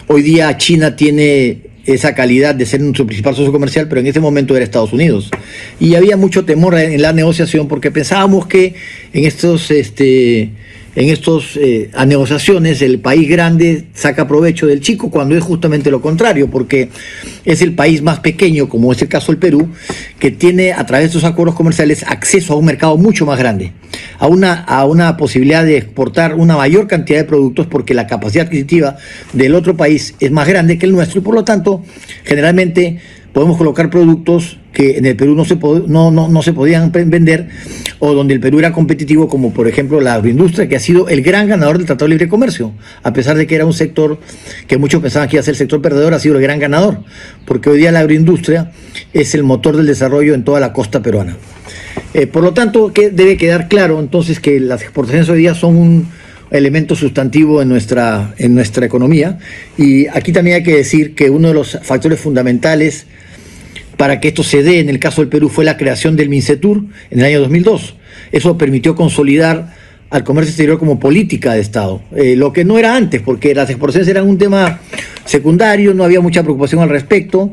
Speaker 6: Hoy día China tiene esa calidad de ser nuestro principal socio comercial, pero en ese momento era Estados Unidos. Y había mucho temor en la negociación, porque pensábamos que en estos negociaciones el país grande saca provecho del chico, cuando es justamente lo contrario, porque es el país más pequeño, como es el caso del Perú, que tiene a través de estos acuerdos comerciales acceso a un mercado mucho más grande, a una posibilidad de exportar una mayor cantidad de productos, porque la capacidad adquisitiva del otro país es más grande que el nuestro, y por lo tanto generalmente podemos colocar productos que en el Perú no se podían vender, o donde el Perú era competitivo, como por ejemplo la agroindustria, que ha sido el gran ganador del Tratado de Libre Comercio. A pesar de que era un sector que muchos pensaban que iba a ser el sector perdedor, ha sido el gran ganador, porque hoy día la agroindustria es el motor del desarrollo en toda la costa peruana. Por lo tanto, debe quedar claro entonces que las exportaciones hoy día son un elemento sustantivo en nuestra economía, y aquí también hay que decir que uno de los factores fundamentales para que esto se dé en el caso del Perú fue la creación del MINCETUR en el año 2002. Eso permitió consolidar al comercio exterior como política de Estado, lo que no era antes, porque las exportaciones eran un tema secundario, no había mucha preocupación al respecto,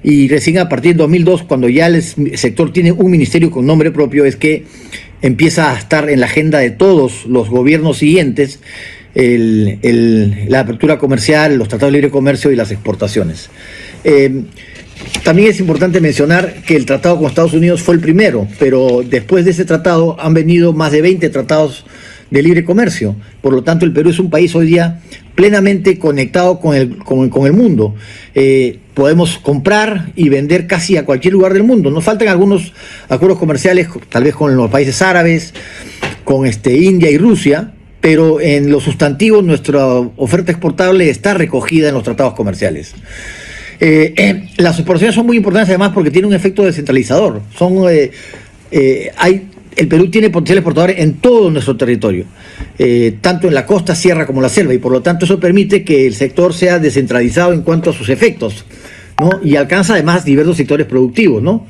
Speaker 6: y recién a partir de 2002, cuando ya el sector tiene un ministerio con nombre propio, es que empieza a estar en la agenda de todos los gobiernos siguientes, la apertura comercial, los tratados de libre comercio y las exportaciones. También es importante mencionar que el tratado con Estados Unidos fue el primero, pero después de ese tratado han venido más de 20 tratados de libre comercio. Por lo tanto, el Perú es un país hoy día plenamente conectado con el mundo. Podemos comprar y vender casi a cualquier lugar del mundo. Nos faltan algunos acuerdos comerciales, tal vez con los países árabes, con India y Rusia, pero en lo sustantivo nuestra oferta exportable está recogida en los tratados comerciales. Las exportaciones son muy importantes además porque tienen un efecto descentralizador. El Perú tiene potencial exportador en todo nuestro territorio, tanto en la costa, sierra como la selva, y por lo tanto eso permite que el sector sea descentralizado en cuanto a sus efectos, ¿no? Y alcanza además diversos sectores productivos, ¿no?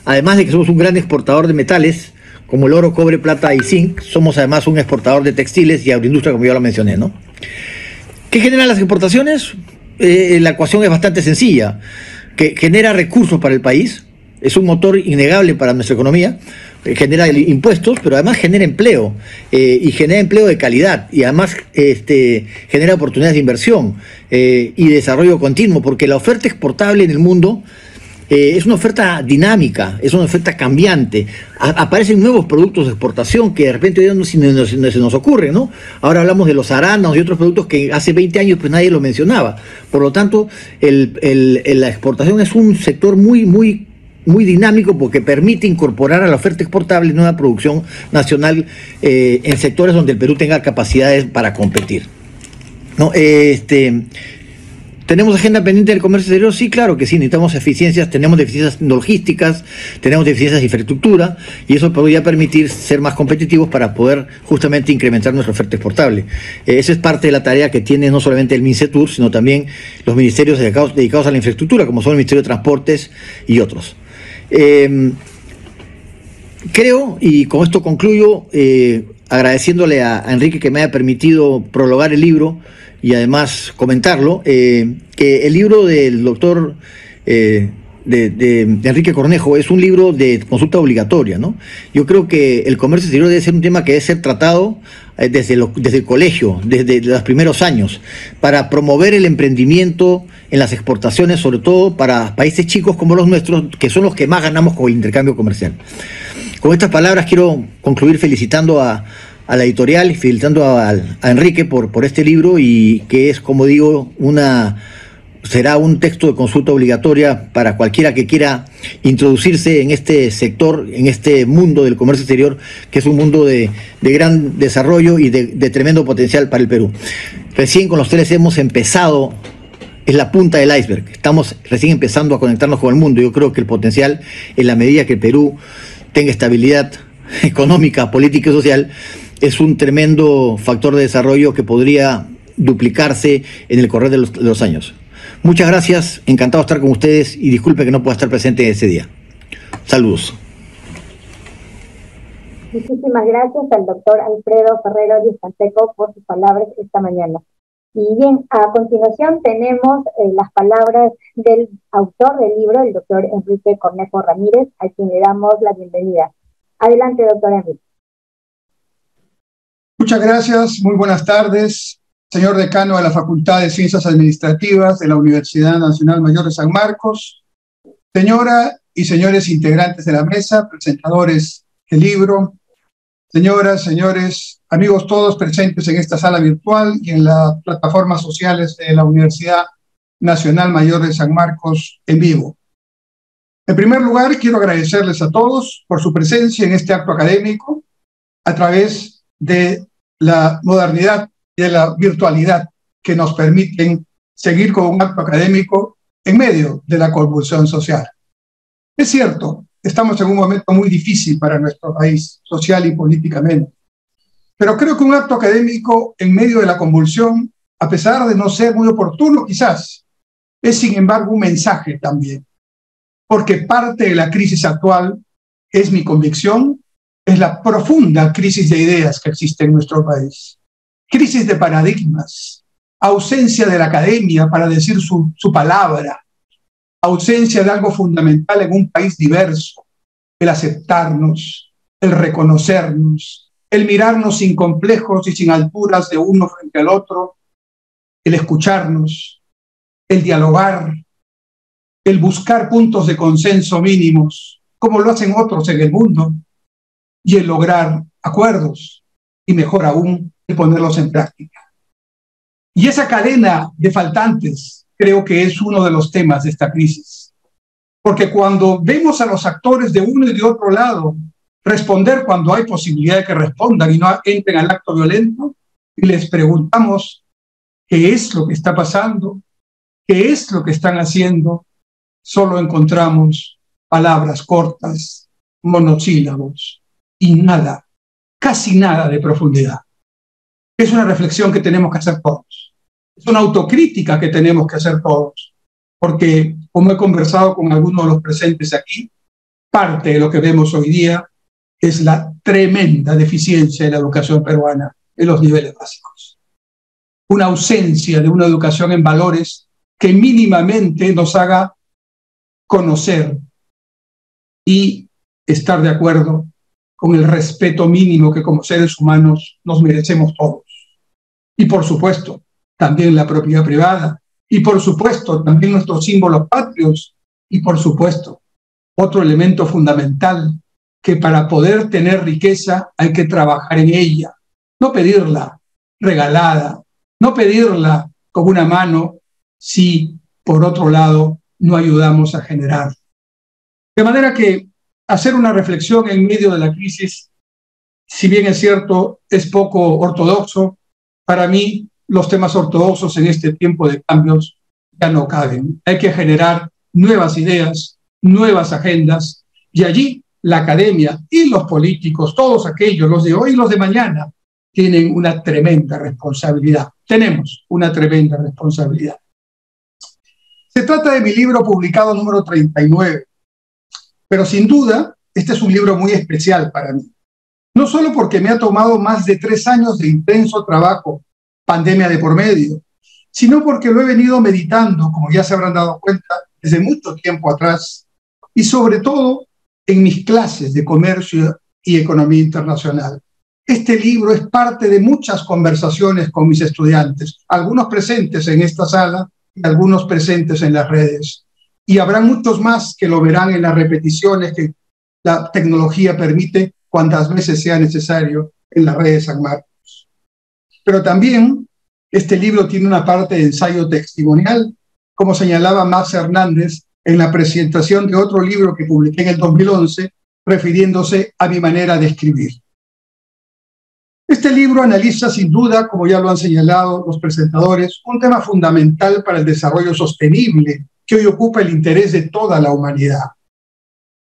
Speaker 6: Además de que somos un gran exportador de metales, como el oro, cobre, plata y zinc, somos además un exportador de textiles y agroindustria, como ya lo mencioné, ¿no? ¿Qué generan las exportaciones? La ecuación es bastante sencilla, que genera recursos para el país, es un motor innegable para nuestra economía, genera impuestos, pero además genera empleo, y genera empleo de calidad, y además genera oportunidades de inversión y desarrollo continuo, porque la oferta exportable en el mundo es una oferta dinámica, es una oferta cambiante. Aparecen nuevos productos de exportación que de repente hoy no se nos ocurre, ¿no? Ahora hablamos de los arándanos y otros productos que hace 20 años pues nadie lo mencionaba. Por lo tanto, la exportación es un sector muy dinámico porque permite incorporar a la oferta exportable nueva producción nacional en sectores donde el Perú tenga capacidades para competir, ¿no? ¿Tenemos agenda pendiente del comercio exterior? Sí, claro que sí, necesitamos eficiencias, tenemos deficiencias logísticas, tenemos deficiencias de infraestructura, y eso podría permitir ser más competitivos para poder justamente incrementar nuestra oferta exportable. Esa es parte de la tarea que tiene no solamente el MINCETUR, sino también los ministerios dedicados a la infraestructura, como son el Ministerio de Transportes y otros. Creo, y con esto concluyo, agradeciéndole a Enrique que me haya permitido prologar el libro y además comentarlo, que el libro del doctor de Enrique Cornejo es un libro de consulta obligatoria, ¿no? Yo creo que el comercio exterior debe ser un tema que debe ser tratado desde el colegio, desde los primeros años, para promover el emprendimiento en las exportaciones, sobre todo para países chicos como los nuestros, que son los que más ganamos con el intercambio comercial. Con estas palabras quiero concluir felicitando a la editorial y felicitando a Enrique por este libro, y que es, como digo, será un texto de consulta obligatoria para cualquiera que quiera introducirse en este sector, en este mundo del comercio exterior, que es un mundo de gran desarrollo y de tremendo potencial para el Perú. Recién con los TLC hemos empezado, es la punta del iceberg, estamos recién empezando a conectarnos con el mundo. Yo creo que el potencial, en la medida que el Perú tenga estabilidad económica, política y social, es un tremendo factor de desarrollo que podría duplicarse en el correr de los años. Muchas gracias, encantado de estar con ustedes, y disculpe que no pueda estar presente ese día. Saludos.
Speaker 2: Muchísimas gracias al doctor Alfredo Ferrero Díaz Canseco por sus palabras esta mañana. Y bien, a continuación tenemos las palabras del autor del libro, el doctor Enrique Cornejo Ramírez, a quien le damos la bienvenida. Adelante, doctor Enrique.
Speaker 7: Muchas gracias, muy buenas tardes, señor decano de la Facultad de Ciencias Administrativas de la Universidad Nacional Mayor de San Marcos, señora y señores integrantes de la mesa, presentadores del libro, señoras, señores, amigos todos presentes en esta sala virtual y en las plataformas sociales de la Universidad Nacional Mayor de San Marcos en vivo. En primer lugar, quiero agradecerles a todos por su presencia en este acto académico a través de la modernidad y de la virtualidad que nos permiten seguir con un acto académico en medio de la convulsión social. Es cierto, estamos en un momento muy difícil para nuestro país, social y políticamente, pero creo que un acto académico en medio de la convulsión, a pesar de no ser muy oportuno quizás, es sin embargo un mensaje también, porque parte de la crisis actual, es mi convicción, es la profunda crisis de ideas que existe en nuestro país. Crisis de paradigmas, ausencia de la academia para decir su palabra, ausencia de algo fundamental en un país diverso, el aceptarnos, el reconocernos, el mirarnos sin complejos y sin alturas de uno frente al otro, el escucharnos, el dialogar, el buscar puntos de consenso mínimos, como lo hacen otros en el mundo, y el lograr acuerdos, y mejor aún, el ponerlos en práctica. Y esa cadena de faltantes creo que es uno de los temas de esta crisis. Porque cuando vemos a los actores de uno y de otro lado responder cuando hay posibilidad de que respondan y no entren al acto violento, y les preguntamos qué es lo que está pasando, qué es lo que están haciendo, solo encontramos palabras cortas, monosílabos y nada, casi nada de profundidad. Es una reflexión que tenemos que hacer todos. Es una autocrítica que tenemos que hacer todos. Porque, como he conversado con algunos de los presentes aquí, parte de lo que vemos hoy día es la tremenda deficiencia de la educación peruana en los niveles básicos. Una ausencia de una educación en valores que mínimamente nos haga conocer y estar de acuerdo con el respeto mínimo que como seres humanos nos merecemos todos. Y por supuesto, también la propiedad privada, y por supuesto, también nuestros símbolos patrios, y por supuesto, otro elemento fundamental, que para poder tener riqueza hay que trabajar en ella, no pedirla regalada, no pedirla con una mano, si por otro lado no ayudamos a generar. De manera que hacer una reflexión en medio de la crisis, si bien es cierto, es poco ortodoxo, para mí los temas ortodoxos en este tiempo de cambios ya no caben. Hay que generar nuevas ideas, nuevas agendas, y allí la academia y los políticos, todos aquellos, los de hoy y los de mañana, tienen una tremenda responsabilidad. Tenemos una tremenda responsabilidad. Se trata de mi libro publicado número 39, pero sin duda este es un libro muy especial para mí. No solo porque me ha tomado más de 3 años de intenso trabajo, pandemia de por medio, sino porque lo he venido meditando, como ya se habrán dado cuenta, desde mucho tiempo atrás, y sobre todo en mis clases de comercio y economía internacional. Este libro es parte de muchas conversaciones con mis estudiantes, algunos presentes en esta sala y algunos presentes en las redes. Y habrá muchos más que lo verán en las repeticiones que la tecnología permite cuantas veces sea necesario en la red de San Marcos. Pero también este libro tiene una parte de ensayo testimonial, como señalaba Max Hernández en la presentación de otro libro que publiqué en el 2011, refiriéndose a mi manera de escribir. Este libro analiza sin duda, como ya lo han señalado los presentadores, un tema fundamental para el desarrollo sostenible que hoy ocupa el interés de toda la humanidad.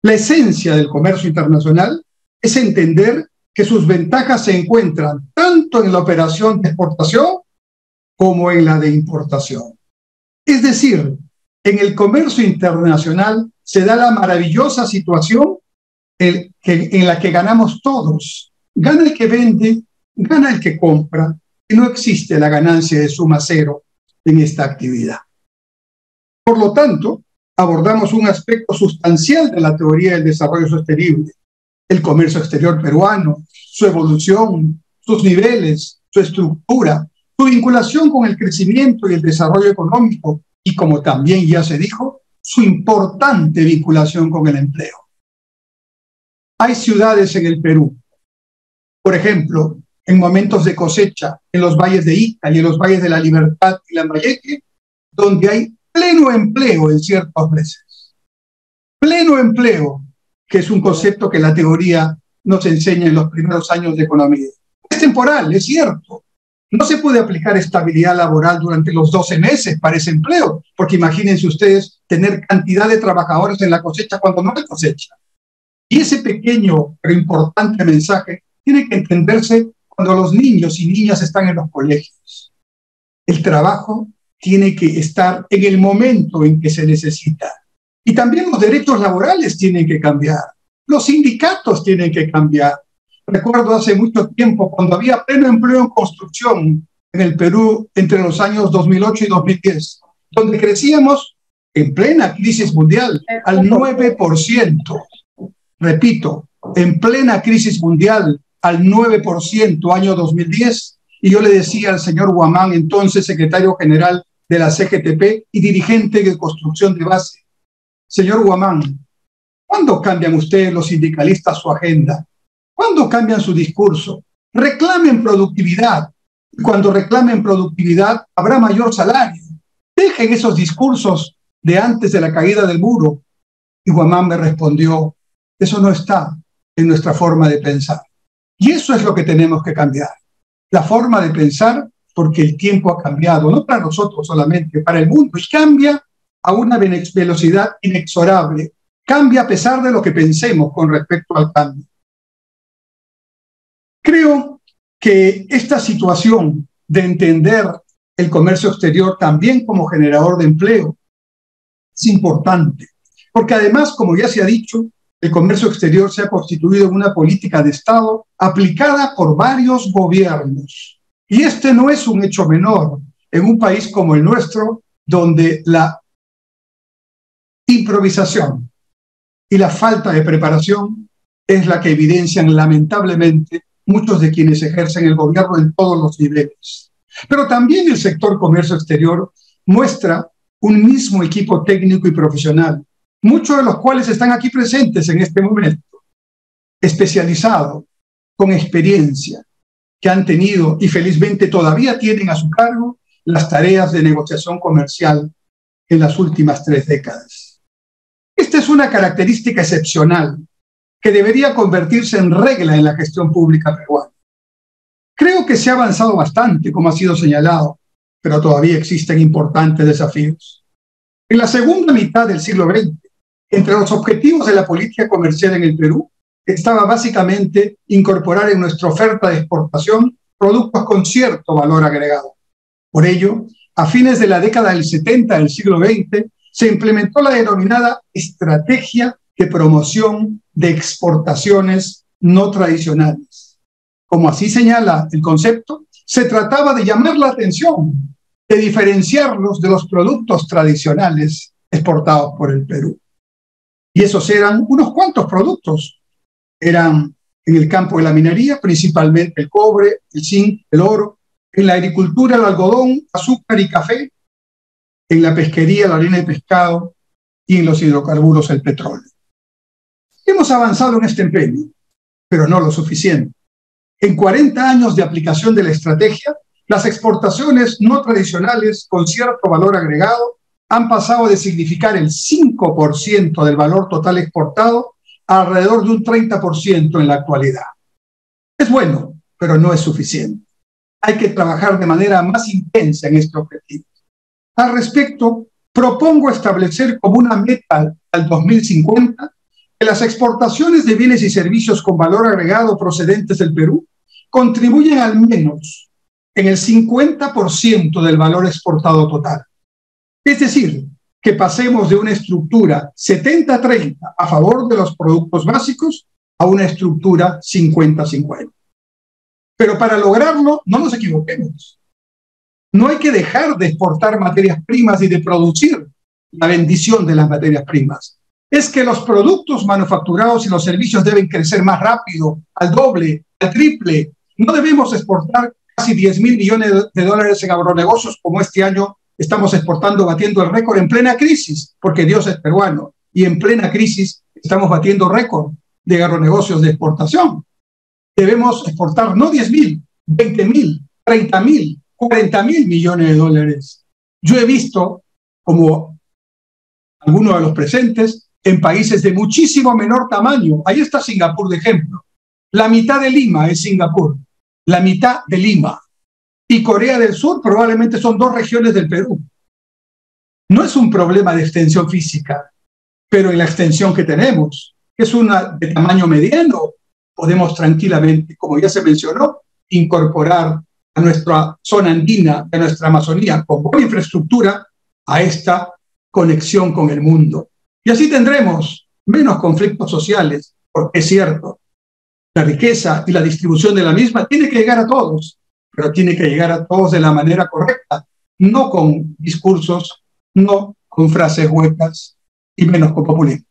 Speaker 7: La esencia del comercio internacional es entender que sus ventajas se encuentran tanto en la operación de exportación como en la de importación. Es decir, en el comercio internacional se da la maravillosa situación en la que ganamos todos. Gana el que vende, gana el que compra, y no existe la ganancia de suma cero en esta actividad. Por lo tanto, abordamos un aspecto sustancial de la teoría del desarrollo sostenible: el comercio exterior peruano, su evolución, sus niveles, su estructura, su vinculación con el crecimiento y el desarrollo económico, y como también ya se dijo, su importante vinculación con el empleo. Hay ciudades en el Perú, por ejemplo, en momentos de cosecha, en los valles de Ica y en los valles de La Libertad y Lambayeque, donde hay pleno empleo en ciertos meses. Pleno empleo, que es un concepto que la teoría nos enseña en los primeros años de economía. Es temporal, es cierto. No se puede aplicar estabilidad laboral durante los 12 meses para ese empleo, porque imagínense ustedes tener cantidad de trabajadores en la cosecha cuando no hay cosecha. Y ese pequeño pero importante mensaje tiene que entenderse cuando los niños y niñas están en los colegios. El trabajo tiene que estar en el momento en que se necesita. Y también los derechos laborales tienen que cambiar. Los sindicatos tienen que cambiar. Recuerdo hace mucho tiempo cuando había pleno empleo en construcción en el Perú entre los años 2008 y 2010, donde crecíamos en plena crisis mundial al 9%. Repito, en plena crisis mundial al 9% año 2010, y yo le decía al señor Guamán, entonces secretario general de la CGTP y dirigente de construcción de base, señor Guamán, ¿cuándo cambian ustedes los sindicalistas su agenda? ¿Cuándo cambian su discurso? Reclamen productividad. Y cuando reclamen productividad, habrá mayor salario. Dejen esos discursos de antes de la caída del muro. Y Guamán me respondió, eso no está en nuestra forma de pensar. Y eso es lo que tenemos que cambiar. La forma de pensar, porque el tiempo ha cambiado, no para nosotros solamente, para el mundo. Y cambia a una velocidad inexorable. Cambia a pesar de lo que pensemos con respecto al cambio. Creo que esta situación de entender el comercio exterior también como generador de empleo es importante, porque además, como ya se ha dicho, el comercio exterior se ha constituido en una política de Estado aplicada por varios gobiernos. Y este no es un hecho menor en un país como el nuestro, donde la improvisación y la falta de preparación es la que evidencian lamentablemente muchos de quienes ejercen el gobierno en todos los niveles. Pero también el sector comercio exterior muestra un mismo equipo técnico y profesional, muchos de los cuales están aquí presentes en este momento, especializado, con experiencia, que han tenido y felizmente todavía tienen a su cargo las tareas de negociación comercial en las últimas 3 décadas. Esta es una característica excepcional que debería convertirse en regla en la gestión pública peruana. Creo que se ha avanzado bastante, como ha sido señalado, pero todavía existen importantes desafíos. En la segunda mitad del siglo XX, entre los objetivos de la política comercial en el Perú, estaba básicamente incorporar en nuestra oferta de exportación productos con cierto valor agregado. Por ello, a fines de la década del 70 del siglo XX, se implementó la denominada Estrategia de Promoción de Exportaciones No Tradicionales. Como así señala el concepto, se trataba de llamar la atención, de diferenciarlos de los productos tradicionales exportados por el Perú. Y esos eran unos cuantos productos. Eran en el campo de la minería, principalmente el cobre, el zinc, el oro, en la agricultura, el algodón, azúcar y café, en la pesquería, la harina de pescado y en los hidrocarburos, el petróleo. Hemos avanzado en este empeño, pero no lo suficiente. En 40 años de aplicación de la estrategia, las exportaciones no tradicionales con cierto valor agregado han pasado de significar el 5% del valor total exportado a alrededor de un 30% en la actualidad. Es bueno, pero no es suficiente. Hay que trabajar de manera más intensa en este objetivo. Al respecto, propongo establecer como una meta al 2050 que las exportaciones de bienes y servicios con valor agregado procedentes del Perú contribuyen al menos en el 50% del valor exportado total. Es decir, que pasemos de una estructura 70-30 a favor de los productos básicos a una estructura 50-50. Pero para lograrlo, no nos equivoquemos. No hay que dejar de exportar materias primas y de producir la bendición de las materias primas. Es que los productos manufacturados y los servicios deben crecer más rápido, al doble, al triple. No debemos exportar casi 10.000 millones de dólares en agronegocios como este año estamos exportando, batiendo el récord en plena crisis, porque Dios es peruano, y en plena crisis estamos batiendo récord de agronegocios de exportación. Debemos exportar no 10.000, 20.000, 30.000, 40.000 millones de dólares. Yo he visto, como algunos de los presentes, en países de muchísimo menor tamaño. Ahí está Singapur de ejemplo. La mitad de Lima es Singapur, la mitad de Lima. Y Corea del Sur probablemente son 2 regiones del Perú. No es un problema de extensión física, pero en la extensión que tenemos, que es una de tamaño mediano, podemos tranquilamente, como ya se mencionó, incorporar a nuestra zona andina, a nuestra Amazonía, con buena infraestructura, a esta conexión con el mundo. Y así tendremos menos conflictos sociales, porque es cierto, la riqueza y la distribución de la misma tiene que llegar a todos, pero tiene que llegar a todos de la manera correcta, no con discursos, no con frases huecas y menos con populismo.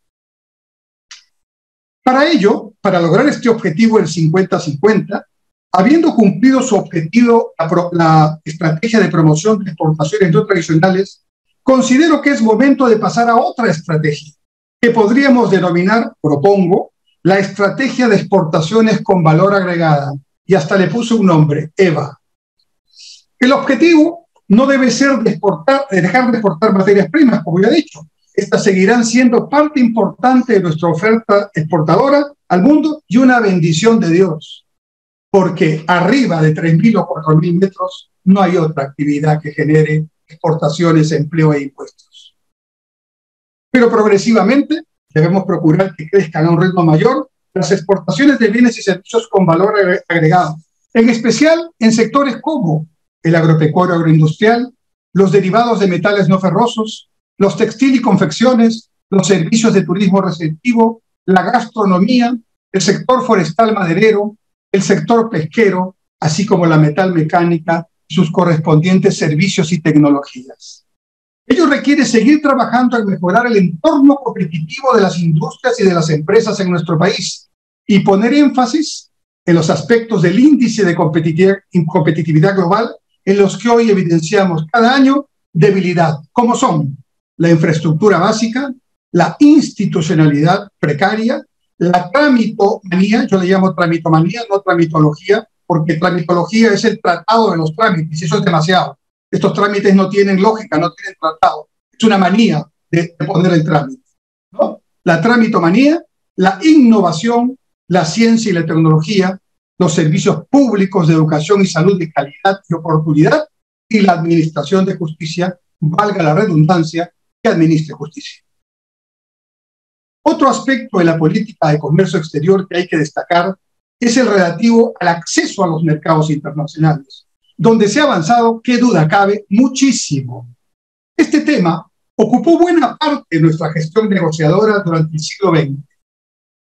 Speaker 7: Para ello, para lograr este objetivo del 50-50, habiendo cumplido su objetivo, la estrategia de promoción de exportaciones no tradicionales, considero que es momento de pasar a otra estrategia, que podríamos denominar, propongo, la estrategia de exportaciones con valor agregada, y hasta le puse un nombre, EVA. El objetivo no debe ser de dejar de exportar materias primas, como ya he dicho. Estas seguirán siendo parte importante de nuestra oferta exportadora al mundo y una bendición de Dios, porque arriba de 3.000 o 4.000 metros no hay otra actividad que genere exportaciones, empleo e impuestos. Pero progresivamente debemos procurar que crezcan a un ritmo mayor las exportaciones de bienes y servicios con valor agregado, en especial en sectores como el agropecuario agroindustrial, los derivados de metales no ferrosos, los textil y confecciones, los servicios de turismo receptivo, la gastronomía, el sector forestal maderero, el sector pesquero, así como la metalmecánica y sus correspondientes servicios y tecnologías. Ello requiere seguir trabajando en mejorar el entorno competitivo de las industrias y de las empresas en nuestro país y poner énfasis en los aspectos del índice de competitividad global en los que hoy evidenciamos cada año debilidad, como son la infraestructura básica, la institucionalidad precaria, la tramitomanía, yo le llamo tramitomanía, no tramitología, porque tramitología es el tratado de los trámites, y eso es demasiado. Estos trámites no tienen lógica, no tienen tratado. Es una manía de poner el trámite, ¿no? La tramitomanía, la innovación, la ciencia y la tecnología, los servicios públicos de educación y salud de calidad y oportunidad, y la administración de justicia, valga la redundancia, que administre justicia. Otro aspecto de la política de comercio exterior que hay que destacar es el relativo al acceso a los mercados internacionales, donde se ha avanzado, qué duda cabe, muchísimo. Este tema ocupó buena parte de nuestra gestión negociadora durante el siglo XX.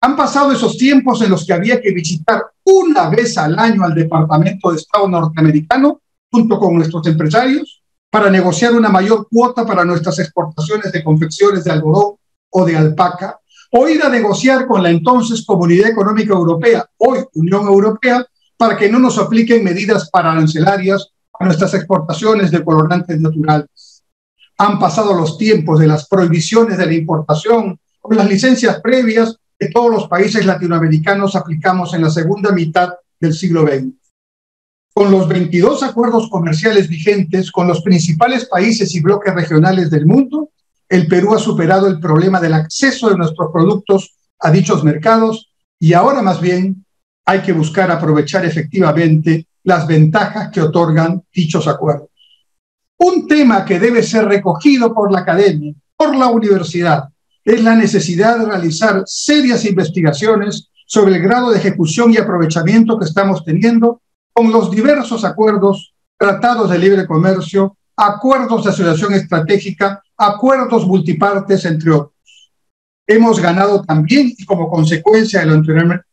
Speaker 7: Han pasado esos tiempos en los que había que visitar una vez al año al Departamento de Estado norteamericano, junto con nuestros empresarios, para negociar una mayor cuota para nuestras exportaciones de confecciones de algodón o de alpaca, o ir a negociar con la entonces Comunidad Económica Europea, hoy Unión Europea, para que no nos apliquen medidas arancelarias a nuestras exportaciones de colorantes naturales. Han pasado los tiempos de las prohibiciones de la importación o las licencias previas que todos los países latinoamericanos aplicamos en la segunda mitad del siglo XX. Con los 22 acuerdos comerciales vigentes con los principales países y bloques regionales del mundo, el Perú ha superado el problema del acceso de nuestros productos a dichos mercados y ahora más bien hay que buscar aprovechar efectivamente las ventajas que otorgan dichos acuerdos. Un tema que debe ser recogido por la academia, por la universidad, es la necesidad de realizar serias investigaciones sobre el grado de ejecución y aprovechamiento que estamos teniendo con los diversos acuerdos, tratados de libre comercio, acuerdos de asociación estratégica, acuerdos multipartes, entre otros. Hemos ganado también, y como consecuencia de lo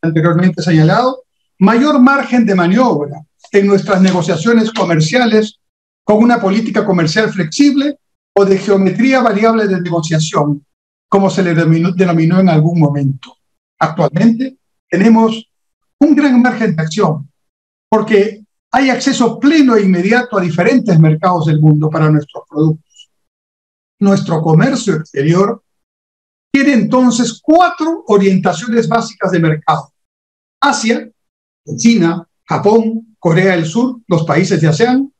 Speaker 7: anteriormente señalado, mayor margen de maniobra en nuestras negociaciones comerciales con una política comercial flexible o de geometría variable de negociación, como se le denominó en algún momento. Actualmente tenemos un gran margen de acción, porque hay acceso pleno e inmediato a diferentes mercados del mundo para nuestros productos. Nuestro comercio exterior tiene entonces 4 orientaciones básicas de mercado: Asia, China, Japón, Corea del Sur, los países de ASEAN,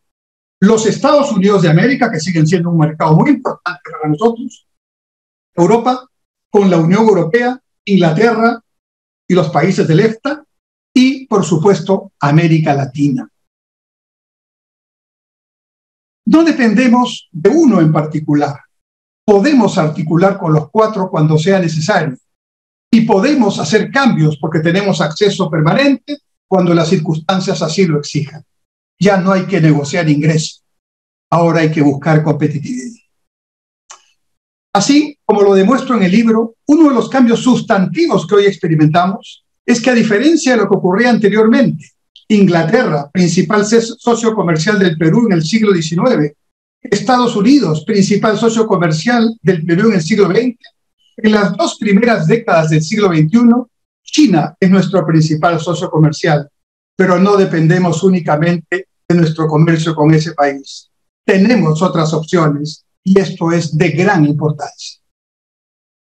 Speaker 7: los Estados Unidos de América, que siguen siendo un mercado muy importante para nosotros, Europa, con la Unión Europea, Inglaterra y los países del EFTA, y, por supuesto, América Latina. No dependemos de uno en particular. Podemos articular con los 4 cuando sea necesario y podemos hacer cambios porque tenemos acceso permanente cuando las circunstancias así lo exijan. Ya no hay que negociar ingresos, ahora hay que buscar competitividad. Así como lo demuestro en el libro, uno de los cambios sustantivos que hoy experimentamos es que, a diferencia de lo que ocurría anteriormente, Inglaterra, principal socio comercial del Perú en el siglo XIX, Estados Unidos, principal socio comercial del Perú en el siglo XX, en las 2 primeras décadas del siglo XXI, China es nuestro principal socio comercial, pero no dependemos únicamente de nuestro comercio con ese país. Tenemos otras opciones y esto es de gran importancia.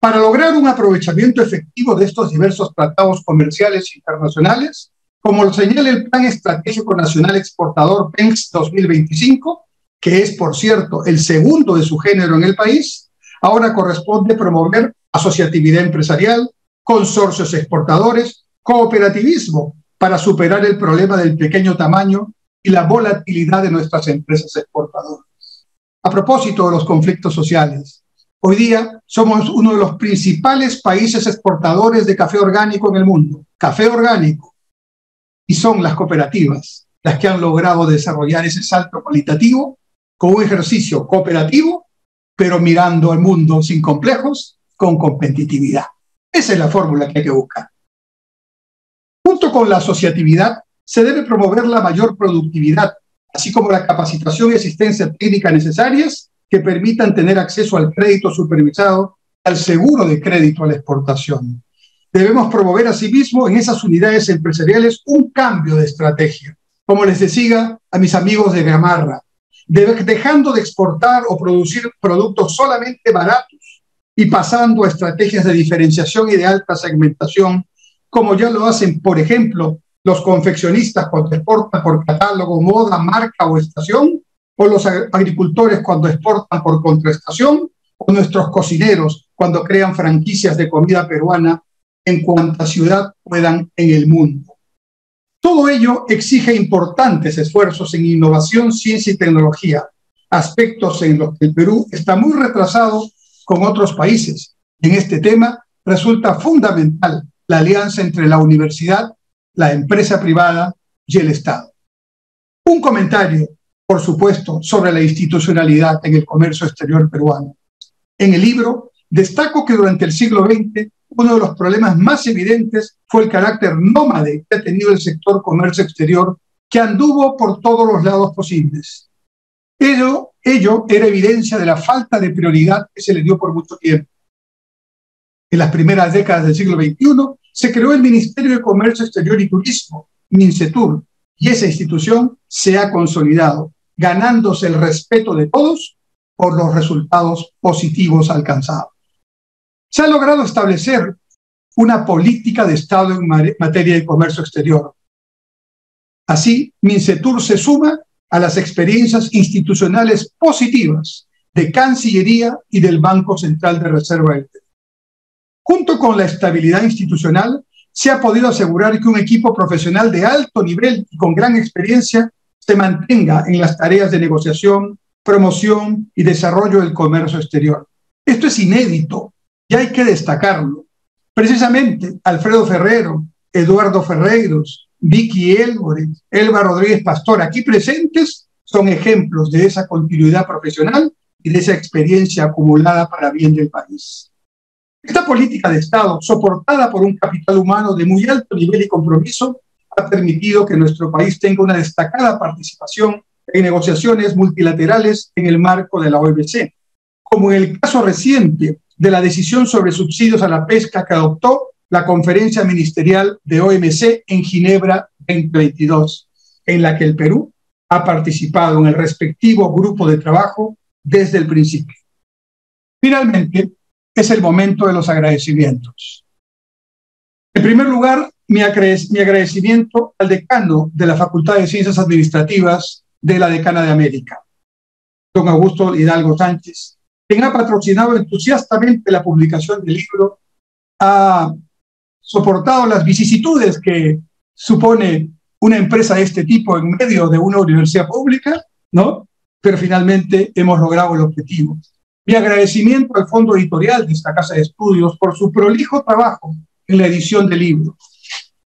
Speaker 7: Para lograr un aprovechamiento efectivo de estos diversos tratados comerciales internacionales, como lo señala el Plan Estratégico Nacional Exportador PENS 2025, que es, por cierto, el segundo de su género en el país, ahora corresponde promover asociatividad empresarial, consorcios exportadores, cooperativismo para superar el problema del pequeño tamaño y la volatilidad de nuestras empresas exportadoras. A propósito de los conflictos sociales, hoy día somos uno de los principales países exportadores de café orgánico en el mundo. Café orgánico. Y son las cooperativas las que han logrado desarrollar ese salto cualitativo con un ejercicio cooperativo, pero mirando al mundo sin complejos, con competitividad. Esa es la fórmula que hay que buscar. Junto con la asociatividad, se debe promover la mayor productividad, así como la capacitación y asistencia técnica necesarias que permitan tener acceso al crédito supervisado, al seguro de crédito a la exportación. Debemos promover asimismo en esas unidades empresariales un cambio de estrategia, como les decía a mis amigos de Gamarra, dejando de exportar o producir productos solamente baratos y pasando a estrategias de diferenciación y de alta segmentación, como ya lo hacen, por ejemplo, los confeccionistas cuando exportan por catálogo, moda, marca o estación, o los agricultores cuando exportan por contraestación, o nuestros cocineros cuando crean franquicias de comida peruana en cuanta ciudad puedan en el mundo. Todo ello exige importantes esfuerzos en innovación, ciencia y tecnología, aspectos en los que el Perú está muy retrasado con otros países. En este tema resulta fundamental la alianza entre la universidad, la empresa privada y el Estado. Un comentario, por supuesto, sobre la institucionalidad en el comercio exterior peruano. En el libro destaco que durante el siglo XX uno de los problemas más evidentes fue el carácter nómade que ha tenido el sector comercio exterior, que anduvo por todos los lados posibles. Ello era evidencia de la falta de prioridad que se le dio por mucho tiempo. En las primeras décadas del siglo XXI se creó el Ministerio de Comercio Exterior y Turismo, MINCETUR, y esa institución se ha consolidado, ganándose el respeto de todos por los resultados positivos alcanzados. Se ha logrado establecer una política de Estado en materia de comercio exterior. Así, MINCETUR se suma a las experiencias institucionales positivas de Cancillería y del Banco Central de Reserva del Perú. Junto con la estabilidad institucional, se ha podido asegurar que un equipo profesional de alto nivel y con gran experiencia se mantenga en las tareas de negociación, promoción y desarrollo del comercio exterior. Esto es inédito y hay que destacarlo. Precisamente, Alfredo Ferrero, Eduardo Ferreiros, Vicky Elbore, Elba Rodríguez Pastor, aquí presentes, son ejemplos de esa continuidad profesional y de esa experiencia acumulada para bien del país. Esta política de Estado, soportada por un capital humano de muy alto nivel y compromiso, ha permitido que nuestro país tenga una destacada participación en negociaciones multilaterales en el marco de la OMC, como en el caso reciente de la decisión sobre subsidios a la pesca que adoptó la Conferencia Ministerial de OMC en Ginebra 2022, en la que el Perú ha participado en el respectivo grupo de trabajo desde el principio. Finalmente, es el momento de los agradecimientos. En primer lugar, mi agradecimiento al decano de la Facultad de Ciencias Administrativas de la Decana de América, don Augusto Hidalgo Sánchez, quien ha patrocinado entusiastamente la publicación del libro, ha soportado las vicisitudes que supone una empresa de este tipo en medio de una universidad pública, ¿no? Pero finalmente hemos logrado el objetivo. Mi agradecimiento al Fondo Editorial de esta Casa de Estudios por su prolijo trabajo en la edición del libro.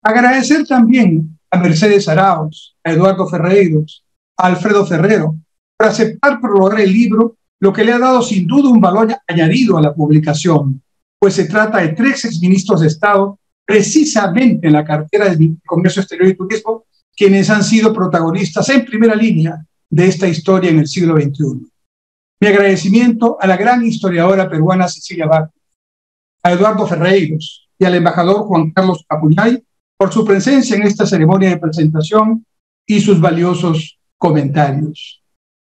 Speaker 7: Agradecer también a Mercedes Arauz, a Eduardo Ferreiros, a Alfredo Ferrero, por aceptar prolongar el libro, lo que le ha dado sin duda un valor añadido a la publicación, pues se trata de 3 exministros de Estado, precisamente en la cartera de Comercio Exterior y Turismo, quienes han sido protagonistas en primera línea de esta historia en el siglo XXI. Mi agradecimiento a la gran historiadora peruana Cecilia Bacus, a Eduardo Ferreiros, y al embajador Juan Carlos Capuñay por su presencia en esta ceremonia de presentación y sus valiosos comentarios.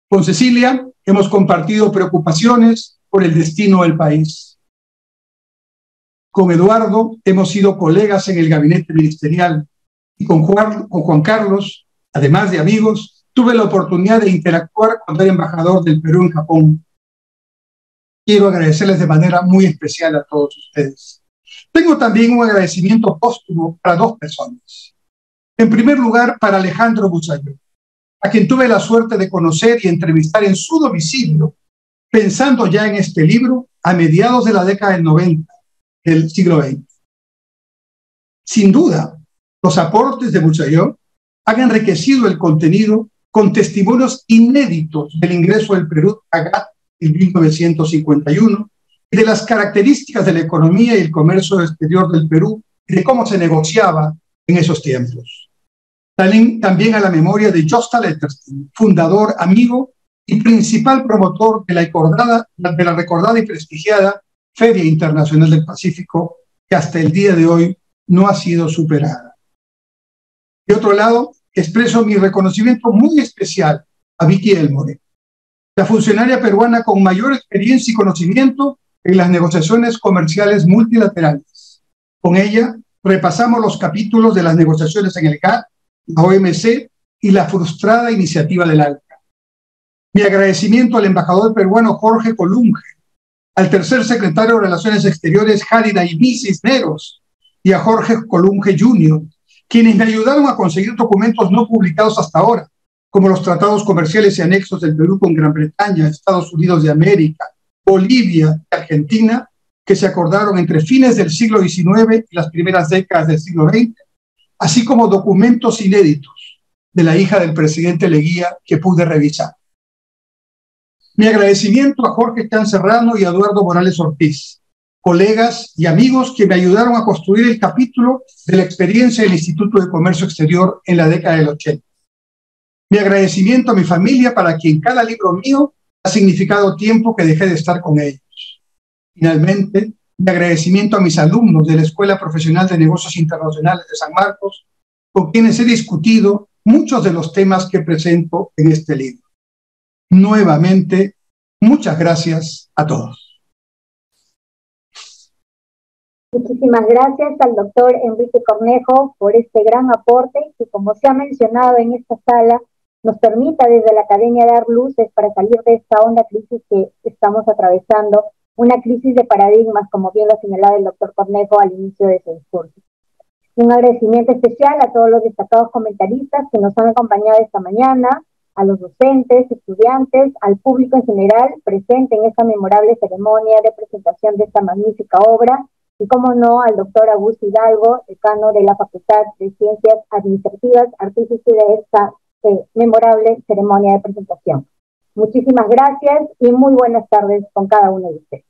Speaker 7: Con Cecilia hemos compartido preocupaciones por el destino del país. Con Eduardo hemos sido colegas en el gabinete ministerial y con Juan Carlos, además de amigos, tuve la oportunidad de interactuar cuando era embajador del Perú en Japón. Quiero agradecerles de manera muy especial a todos ustedes. Tengo también un agradecimiento póstumo para dos personas. En primer lugar, para Alejandro Busayo, a quien tuve la suerte de conocer y entrevistar en su domicilio, pensando ya en este libro a mediados de la década del 90 del siglo XX. Sin duda, los aportes de Busayo han enriquecido el contenido con testimonios inéditos del ingreso del Perú a GATT en 1951 y de las características de la economía y el comercio exterior del Perú y de cómo se negociaba en esos tiempos. También a la memoria de Josta Letterstein, fundador, amigo y principal promotor de la recordada y prestigiada Feria Internacional del Pacífico, que hasta el día de hoy no ha sido superada. De otro lado, expreso mi reconocimiento muy especial a Vicky Elmore, la funcionaria peruana con mayor experiencia y conocimiento en las negociaciones comerciales multilaterales. Con ella repasamos los capítulos de las negociaciones en el GATT, la OMC y la frustrada iniciativa del ALCA. Mi agradecimiento al embajador peruano Jorge Colunge, al tercer secretario de Relaciones Exteriores Jari Daimí Cisneros y a Jorge Colunge Jr., quienes me ayudaron a conseguir documentos no publicados hasta ahora, como los tratados comerciales y anexos del Perú con Gran Bretaña, Estados Unidos de América, Bolivia y Argentina, que se acordaron entre fines del siglo XIX y las primeras décadas del siglo XX, así como documentos inéditos de la hija del presidente Leguía que pude revisar. Mi agradecimiento a Jorge Can Serrano y a Eduardo Morales Ortiz, colegas y amigos que me ayudaron a construir el capítulo de la experiencia del Instituto de Comercio Exterior en la década del 80. Mi agradecimiento a mi familia, para quien cada libro mío ha significado tiempo que dejé de estar con ellos. Finalmente, mi agradecimiento a mis alumnos de la Escuela Profesional de Negocios Internacionales de San Marcos, con quienes he discutido muchos de los temas que presento en este libro. Nuevamente, muchas gracias a todos.
Speaker 2: Muchísimas gracias al doctor Enrique Cornejo por este gran aporte que, como se ha mencionado en esta sala, nos permita desde la academia dar luces para salir de esta honda crisis que estamos atravesando, una crisis de paradigmas, como bien lo señalaba el doctor Cornejo al inicio de su discurso. Un agradecimiento especial a todos los destacados comentaristas que nos han acompañado esta mañana, a los docentes, estudiantes, al público en general presente en esta memorable ceremonia de presentación de esta magnífica obra, y cómo no al doctor Augusto Hidalgo, decano de la Facultad de Ciencias Administrativas, artífice de esta memorable ceremonia de presentación. Muchísimas gracias y muy buenas tardes con cada uno de ustedes.